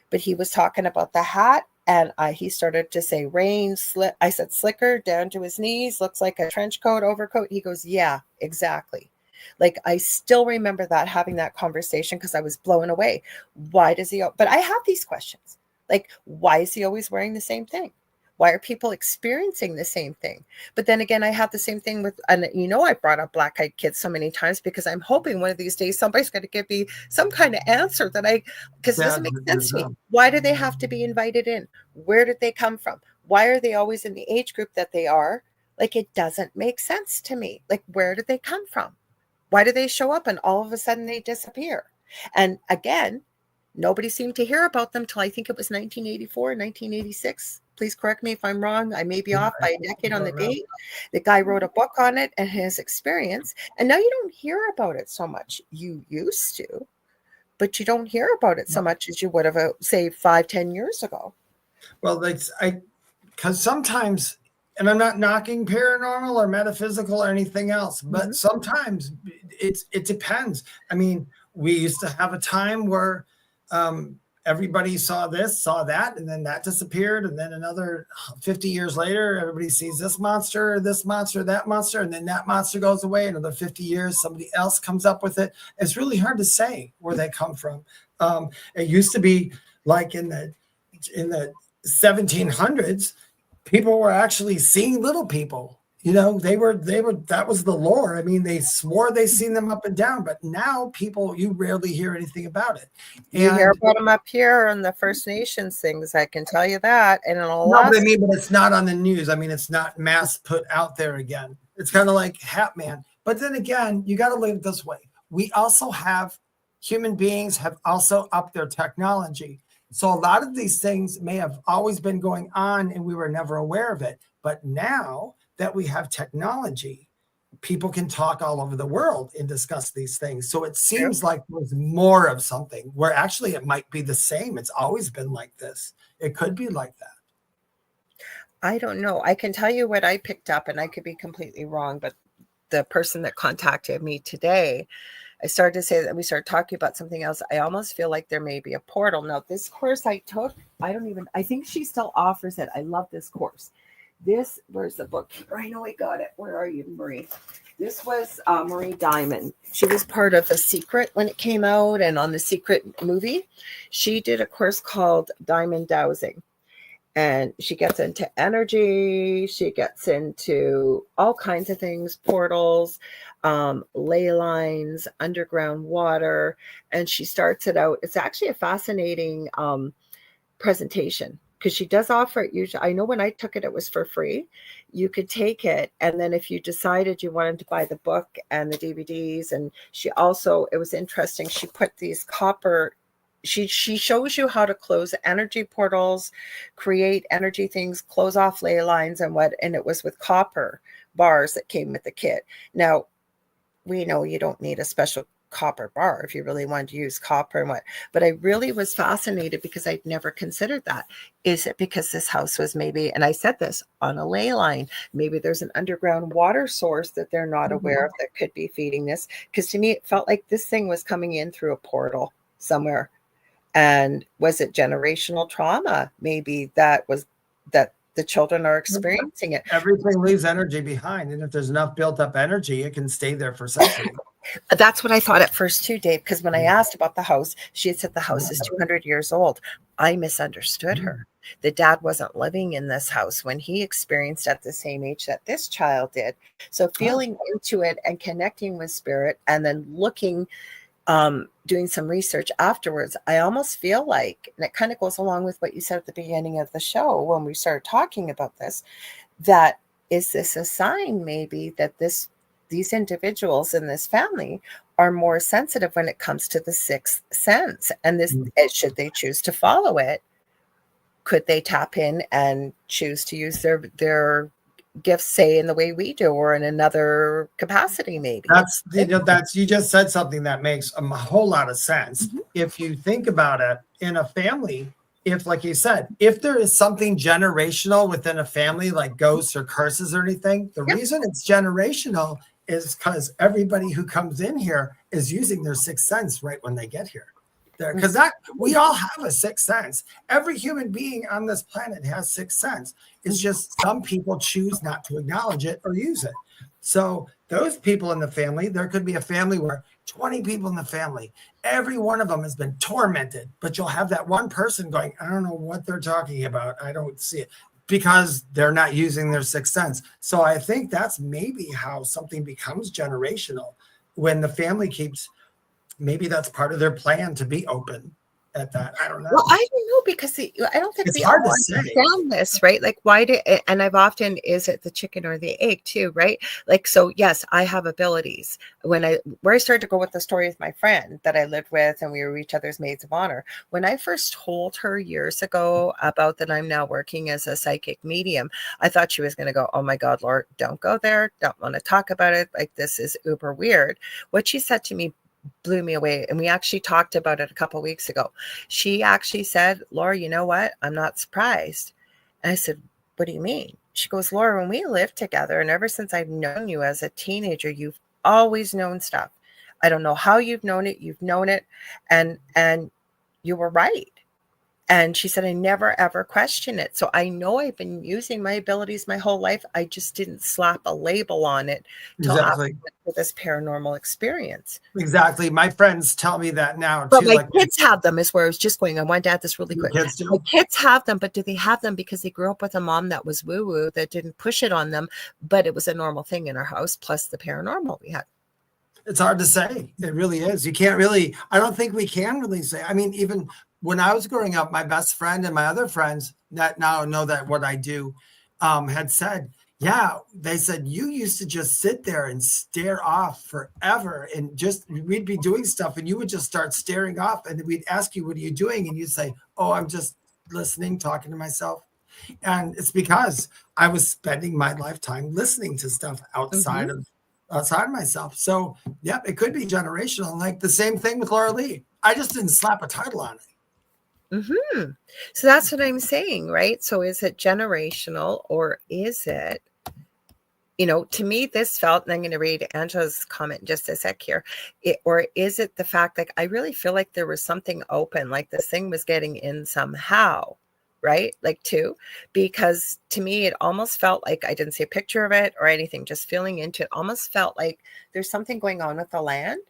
but he was talking about the hat. And he started to say rain, slip. I said slicker down to his knees, looks like a trench coat, overcoat. He goes, yeah, exactly. I still remember that, having that conversation, because I was blown away. Why does he? But I have these questions. Why is he always wearing the same thing? Why are people experiencing the same thing? But then again, I have the same thing with, and I brought up black-eyed kids so many times because I'm hoping one of these days somebody's going to give me some kind of answer because it doesn't make sense to me. Why do they have to be invited in? Where did they come from? Why are they always in the age group that they are? It doesn't make sense to me. Where did they come from? Why do they show up and all of a sudden they disappear? And again, Nobody seemed to hear about them till I think it was 1984, 1986. Please correct me if I'm wrong. I may be off by a decade on the date. The guy wrote a book on it and his experience. And now you don't hear about it so much. You used to, but you don't hear about it so much as you would have, say, 5-10 years ago. Well, because sometimes, and I'm not knocking paranormal or metaphysical or anything else, but sometimes it depends. I mean, we used to have a time where everybody saw this, saw that, and then that disappeared. And then another 50 years later, everybody sees this monster, that monster, and then that monster goes away. Another 50 years, somebody else comes up with it. It's really hard to say where they come from. It used to be like in the 1700s, people were actually seeing little people. You know, they were, that was the lore. I mean, they swore they seen them up and down, but now people, you rarely hear anything about it. You hear about them up here in the First Nations things, I can tell you that. And in a lot, but it's not on the news. I mean, it's not mass put out there again. It's kind of like Hat Man. But then again, you got to look at it this way. We also have, human beings have also upped their technology. So a lot of these things may have always been going on and we were never aware of it. But now that we have technology, people can talk all over the world and discuss these things. So it seems like there's more of something where actually it might be the same. It's always been like this. It could be like that. I don't know. I can tell you what I picked up, and I could be completely wrong, but the person that contacted me today, I started to say that we started talking about something else. I almost feel like there may be a portal. Now, this course I took, I think she still offers it. I love this course. Where's the book? I know I got it. Where are you, Marie? This was Marie Diamond. She was part of The Secret when it came out, and on The Secret movie, she did a course called Diamond Dowsing. And she gets into energy. She gets into all kinds of things, portals, ley lines, underground water. And she starts it out. It's actually a fascinating presentation, because she does offer it usually. I know when I took it, it was for free. You could take it, and then if you decided you wanted to buy the book and the DVDs, and she also, it was interesting, she put these copper, she shows you how to close energy portals, create energy things, close off ley lines and it was with copper bars that came with the kit. Now, we know you don't need a special copper bar if you really wanted to use copper and but I really was fascinated because I'd never considered that. Is it because this house was maybe, and I said this, on a ley line, maybe there's an underground water source that they're not aware of that could be feeding this? Because to me, it felt like this thing was coming in through a portal somewhere. And was it generational trauma? Maybe that the children are experiencing it. Everything leaves energy behind. And if there's enough built up energy, it can stay there for centuries. That's what I thought at first too, Dave, because when I asked about the house, she had said the house is 200 years old. I misunderstood her. The dad wasn't living in this house when he experienced at the same age that this child did. So feeling into it and connecting with spirit, and then looking, doing some research afterwards, I almost feel like, and it kind of goes along with what you said at the beginning of the show when we started talking about this, that is this a sign maybe that these individuals in this family are more sensitive when it comes to the sixth sense, and this, should they choose to follow it, could they tap in and choose to use their gifts, say in the way we do, or in another capacity? Maybe that's you just said something that makes a whole lot of sense. If you think about it, in a family, if, like you said, if there is something generational within a family, like ghosts or curses or anything, the reason it's generational is because everybody who comes in here is using their sixth sense right when they get here. Because we all have a sixth sense. Every human being on this planet has sixth sense. It's just some people choose not to acknowledge it or use it. So those people in the family, there could be a family where 20 people in the family, every one of them has been tormented, but you'll have that one person going, I don't know what they're talking about. I don't see it, because they're not using their sixth sense. So I think that's maybe how something becomes generational, when the family keeps, maybe that's part of their plan to be open. at that. I don't know. Well, I don't know, because I don't think It's we hard all to say. understand this, right? Like, why do, and I've often, is it the chicken or the egg too, right? Like, so yes, I have abilities. Where I started to go with the story with my friend that I lived with, and we were each other's maids of honor. When I first told her years ago about that I'm now working as a psychic medium, I thought she was going to go, oh my God, Lord, don't go there. Don't want to talk about it. Like, this is uber weird. What she said to me blew me away. And we actually talked about it a couple of weeks ago. She actually said, Laura, you know what? I'm not surprised. And I said, what do you mean? She goes, Laura, when we lived together, and ever since I've known you as a teenager, you've always known stuff. I don't know how you've known it. You've known it. And you were right. And she said, I never, ever question it. So I know I've been using my abilities my whole life. I just didn't slap a label on it till after Exactly. this paranormal experience. Exactly. My friends tell me that now But too. my Like, kids have them, is where I was just going. I wanted to add this really your quick. kids do. My kids have them, but do they have them because they grew up with a mom that was woo-woo, that didn't push it on them, but it was a normal thing in our house, plus the paranormal we had? It's hard to say. It really is. You can't really, I don't think we can really say. I mean, even when I was growing up, my best friend and my other friends that now know that what I do had said, yeah, they said, you used to just sit there and stare off forever, and just, we'd be doing stuff and you would just start staring off, and we'd ask you, what are you doing? And you'd say, oh, I'm just listening, talking to myself. And it's because I was spending my lifetime listening to stuff outside of myself. So yeah, it could be generational. Like the same thing with Lorilei. I just didn't slap a title on it. So that's what I'm saying, right? So is it generational, or is it, to me, this felt, and I'm going to read Angela's comment in just a sec here, or is it the fact, like, I really feel like there was something open, like this thing was getting in somehow, right? Like, too, because to me, it almost felt like, I didn't see a picture of it or anything, just feeling into it, almost felt like there's something going on with the land.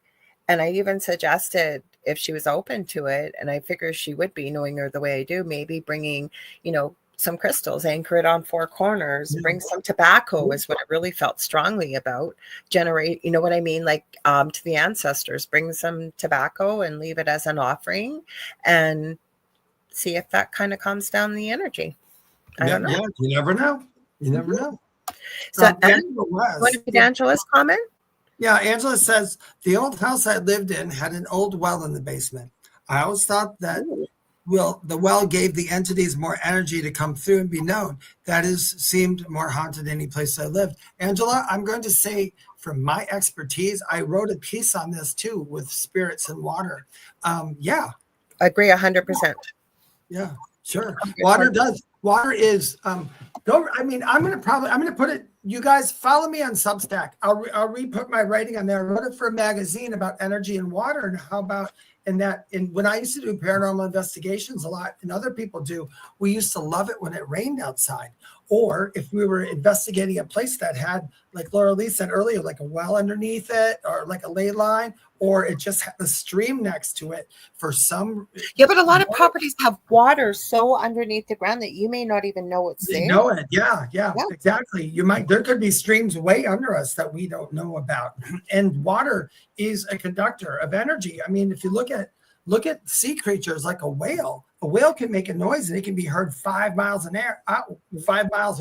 And I even suggested, if she was open to it, and I figure she would be, knowing her the way I do, maybe bringing, some crystals, anchor it on four corners, bring some tobacco, is what it really felt strongly about. Generate, you know what I mean? Like, to the ancestors, bring some tobacco and leave it as an offering, and see if that kind of calms down the energy. I don't know. Yeah, you never know. You never know. So, Angela what did Angela's comment? Yeah, Angela says, the old house I lived in had an old well in the basement. I always thought that the well gave the entities more energy to come through and be known. That seemed more haunted any place I lived. Angela, I'm going to say, from my expertise, I wrote a piece on this too, with spirits and water. Yeah. I agree 100%. Yeah, sure. Water is, I'm going to put it, you guys follow me on Substack. I'll re-put my writing on there. I wrote it for a magazine about energy and water, and how about, when I used to do paranormal investigations a lot, and other people do, we used to love it when it rained outside. Or if we were investigating a place that had, like Lorilei said earlier, like a well underneath it, or like a ley line, or it just had a stream next to it for some. Yeah, but a lot of properties have water so underneath the ground that you may not even know it's there. Know it. Yeah, exactly. There could be streams way under us that we don't know about. And water is a conductor of energy. I mean, if you look at sea creatures like a whale can make a noise and it can be heard 5 miles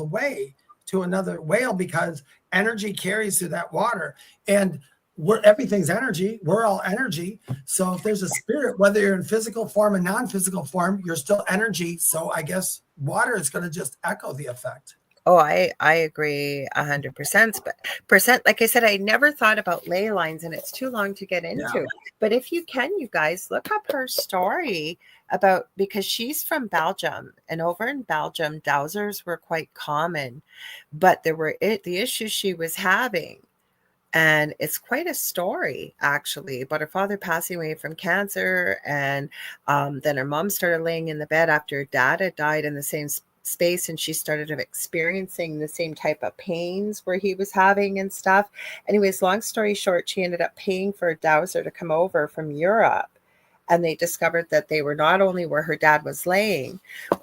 away to another whale, because energy carries through that water. And everything's energy. We're all energy. So if there's a spirit, whether you're in physical form and non-physical form, you're still energy. So I guess water is going to just echo the effect. Oh, I agree 100%. But like I said, I never thought about ley lines, and it's too long to get into. Yeah. But if you can, you guys, look up her story about, because she's from Belgium, and over in Belgium, dowsers were quite common, but there were the issues she was having. And it's quite a story, actually, about her father passing away from cancer. And then her mom started laying in the bed after her dad had died in the same space, and she started experiencing the same type of pains where he was having and stuff. Anyways, long story short, she ended up paying for a dowser to come over from Europe. And they discovered that they were not only where her dad was laying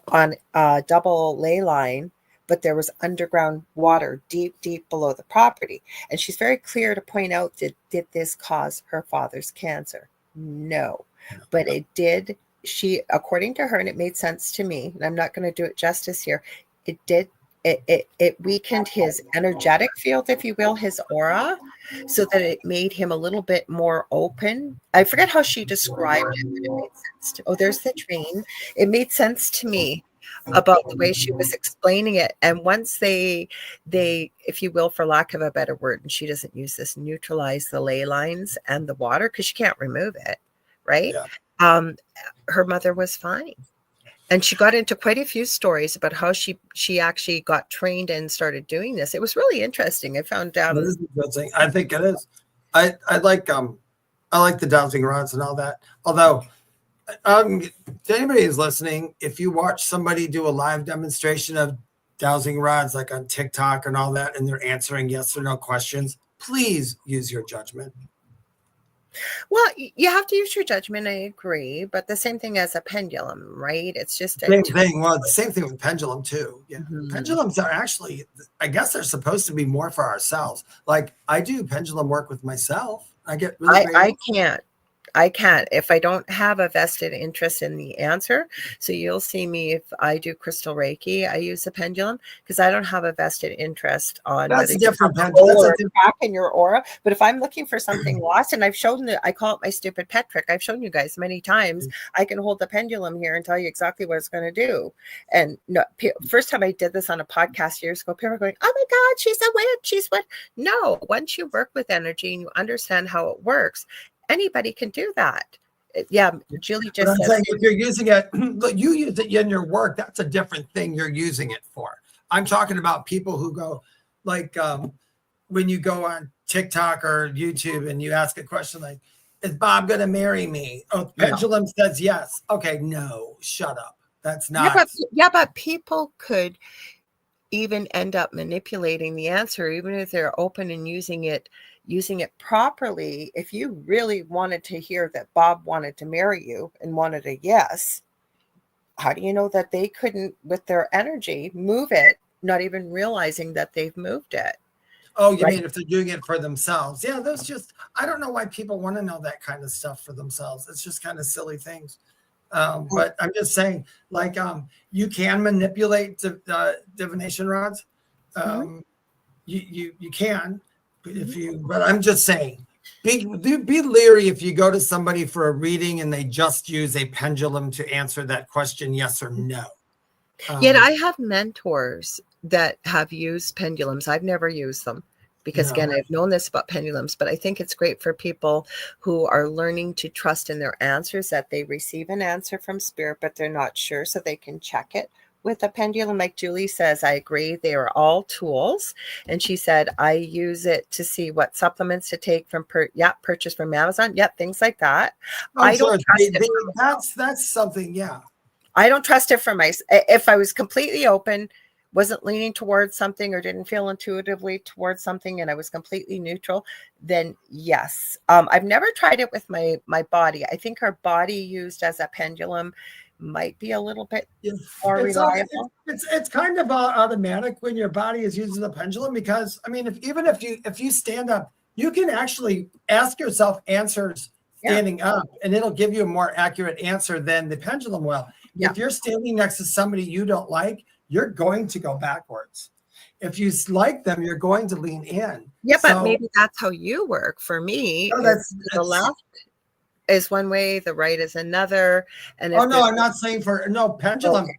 on a double ley line, but there was underground water deep, deep below the property. And she's very clear to point out, did this cause her father's cancer? No. But it did according to her, and it made sense to me, and I'm not going to do it justice here, it weakened his energetic field, if you will, his aura, so that it made him a little bit more open. I forget how she described it, but it made sense to, there's the train. It made sense to me about the way she was explaining it. And once they, if you will, for lack of a better word, and she doesn't use this, neutralize the ley lines and the water, because she can't remove it, right? Yeah. Her mother was fine. And she got into quite a few stories about how she actually got trained and started doing this. It was really interesting. I found out. I think it is. I like the dowsing rods and all that. Although, to anybody who's listening, if you watch somebody do a live demonstration of dowsing rods, like on TikTok and all that, and they're answering yes or no questions, please use your judgment. Well, you have to use your judgment. I agree, but the same thing as a pendulum, right? It's just same thing. Well, the same thing with pendulum too. Yeah, Mm-hmm. Pendulums are actually, I guess, they're supposed to be more for ourselves. Like I do pendulum work with myself. I get really. I can't if I don't have a vested interest in the answer. So you'll see me if I do crystal Reiki, I use a pendulum because I don't have a vested interest on that's whether a different pendulum. That's a crack in your aura. But if I'm looking for something lost, and I've shown that, I call it my stupid pet trick. I've shown you guys many times. I can hold the pendulum here and tell you exactly what it's going to do. And no, first time I did this on a podcast years ago, people were going, "Oh my God, she's a witch! She's what?" No, once you work with energy and you understand how it works, anybody can do that. Yeah, Julie just said, saying, if you're using it, you use it in your work, that's a different thing you're using it for. I'm talking about people who go, like, when you go on TikTok or YouTube and you ask a question like, is Bob going to marry me? Oh, pendulum says yes. Okay, no, shut up. That's not. But people could even end up manipulating the answer, even if they're open and using it properly. If you really wanted to hear that Bob wanted to marry you and wanted a yes, how do you know that they couldn't, with their energy, move it, not even realizing that they've moved it? Oh, you mean if they're doing it for themselves? Yeah, that's just, I don't know why people want to know that kind of stuff for themselves. It's just kind of silly things. But I'm just saying, like, you can manipulate divination rods. You can. But I'm just saying, be leery if you go to somebody for a reading and they just use a pendulum to answer that question, yes or no. Yet I have mentors that have used pendulums. I've never used them because, again, I've known this about pendulums, but I think it's great for people who are learning to trust in their answers, that they receive an answer from spirit, but they're not sure, so they can check it with a pendulum. Like Julie says, I agree. They are all tools. And she said, I use it to see what supplements to take from purchase from Amazon. Yep. Things like that. I don't trust it. That's something. Yeah. I don't trust it for if I was completely open, wasn't leaning towards something or didn't feel intuitively towards something, and I was completely neutral, then yes. I've never tried it with my body. I think our body used as a pendulum might be a little bit more reliable. It's kind of automatic when your body is using the pendulum, because I mean, if you stand up, you can actually ask yourself answers standing up, and it'll give you a more accurate answer than the pendulum will. If you're standing next to somebody you don't like, you're going to go backwards. If you like them, you're going to lean in. Yeah, but maybe that's how you work. For me, the left is one way, the right is another. And I'm not saying pendulum. Okay.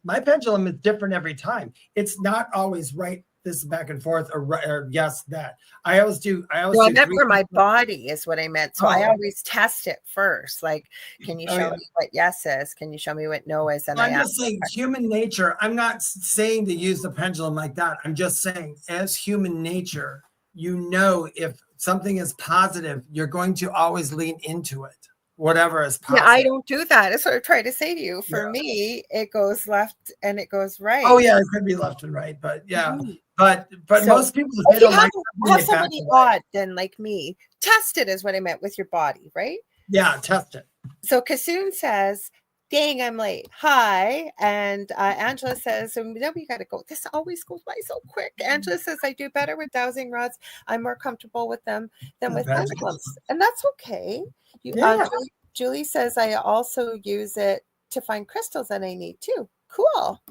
My pendulum is different every time. It's not always right, this back and forth, or yes, that. I meant for my body is what I meant. So I always test it first. Like, can you show me what yes is? Can you show me what no is? And I'm just saying human nature. I'm not saying to use the pendulum like that. I'm just saying, as human nature, if something is positive, you're going to always lean into it, whatever is positive. Yeah, I don't do that. That's what I try to say to you. For me, it goes left and it goes right. Oh yeah, it could be left and right, but yeah. But most people, they don't like have somebody odd than like me. Test it is what I meant with your body, right? Yeah, test it. So Kasoon says, dang, I'm late. Hi. And Angela says, so we got to go. This always goes by so quick. Angela says, I do better with dowsing rods. I'm more comfortable with them than with pendulums. And that's okay. Julie says I also use it to find crystals that I need too. Cool.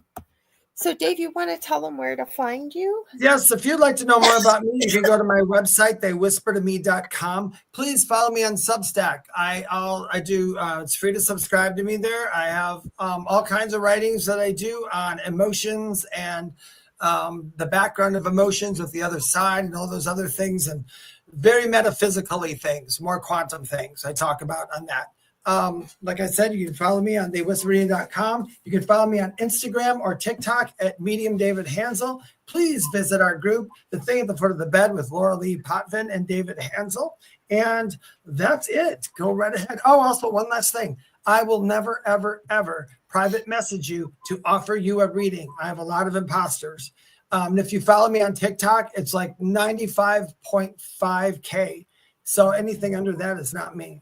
So Dave, you want to tell them where to find you? Yes, if you'd like to know more about me, you can go to my website, theywhispertome.com. Please follow me on Substack. I do, it's free to subscribe to me there. I have all kinds of writings that I do on emotions and the background of emotions with the other side and all those other things, and very metaphysically things, more quantum things I talk about on that. Like I said, you can follow me on theywhispertome.com. You can follow me on Instagram or TikTok at Medium David Hanzel. Please visit our group, The Thing at the Foot of the Bed with Lorilei Potvin and David Hanzel. And that's it. Go right ahead. Oh, also one last thing. I will never, ever, ever private message you to offer you a reading. I have a lot of imposters. And if you follow me on TikTok, it's like 95.5K. So anything under that is not me.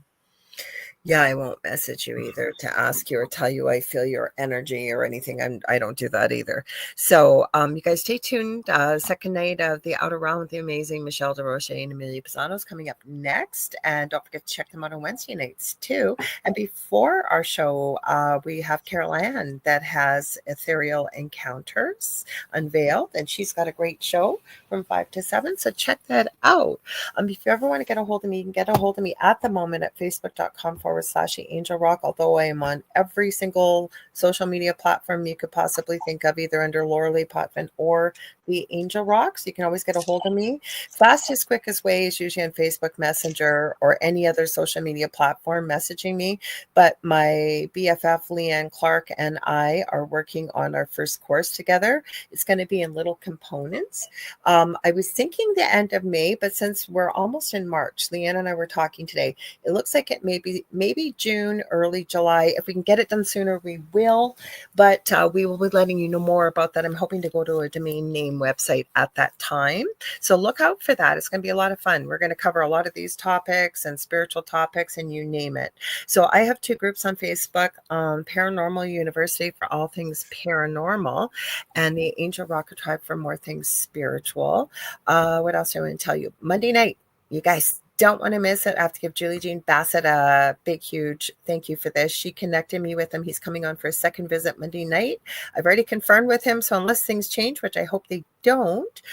Yeah, I won't message you either to ask you or tell you I feel your energy or anything. I don't do that either. So you guys stay tuned. Second night of The Outer Realm with the amazing Michelle DeRoche and Amelia Pisano is coming up next. And don't forget to check them out on Wednesday nights too. And before our show, we have Carol Ann that has Ethereal Encounters unveiled. And she's got a great show from 5 to 7. So check that out. If you ever want to get a hold of me, you can get a hold of me at the moment at facebook.com/Angel Rock, although I am on every single social media platform you could possibly think of, either under Lorilei Potvin or the Angel Rock. So you can always get a hold of me. Fastest, quickest way is usually on Facebook Messenger or any other social media platform messaging me. But my BFF, Leanne Clark, and I are working on our first course together. It's going to be in little components. I was thinking the end of May, but since we're almost in March, Leanne and I were talking today, it looks like it may be maybe June, early July. If we can get it done sooner, we will. But we will be letting you know more about that. I'm hoping to go to a domain name website at that time. So look out for that. It's going to be a lot of fun. We're going to cover a lot of these topics and spiritual topics and you name it. So I have two groups on Facebook, Paranormal University for all things paranormal and the Angel Rocker Tribe for more things spiritual. What else do I want to tell you? Monday night, you guys don't want to miss it. I have to give Julie Jean Bassett a big, huge thank you for this. She connected me with him. He's coming on for a second visit Monday night. I've already confirmed with him. So unless things change, which I hope they don't,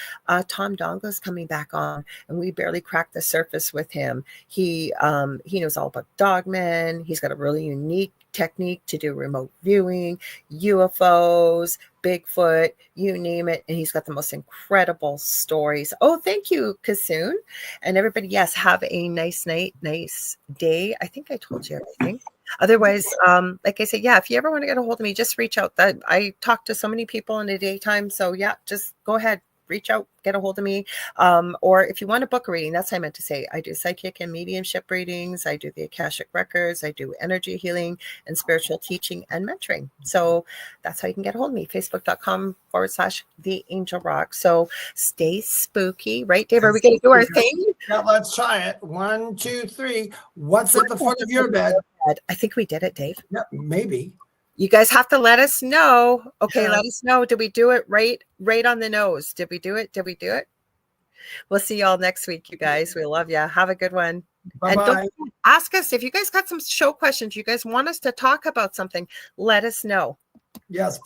Tom Dongo is coming back on, and we barely cracked the surface with him. He knows all about dogmen. He's got a really unique technique to do remote viewing, UFOs, Bigfoot, you name it. And he's got the most incredible stories. Oh, thank you, Kasoon. And everybody, yes, have a nice night, nice day. I think I told you everything. Otherwise, like I said, yeah, if you ever want to get a hold of me, just reach out. That I talk to so many people in the daytime. So yeah, just go ahead. Reach out, get a hold of me. Or if you want to book a reading, that's what I meant to say. I do psychic and mediumship readings. I do the Akashic Records. I do energy healing and spiritual teaching and mentoring. So that's how you can get a hold of me. Facebook.com/The Angel Rock. So stay spooky, right, Dave? Are we going to do our thing? Yeah, let's try it. 1, 2, 3. What's at the foot of your bed? I think we did it, Dave. Yeah, maybe. You guys have to let us know. Okay, Yeah. Let us know. Did we do it right on the nose? Did we do it? We'll see y'all next week, you guys. We love you. Have a good one. Bye-bye. And don't forget, ask us if you guys got some show questions. You guys want us to talk about something. Let us know. Yes, please.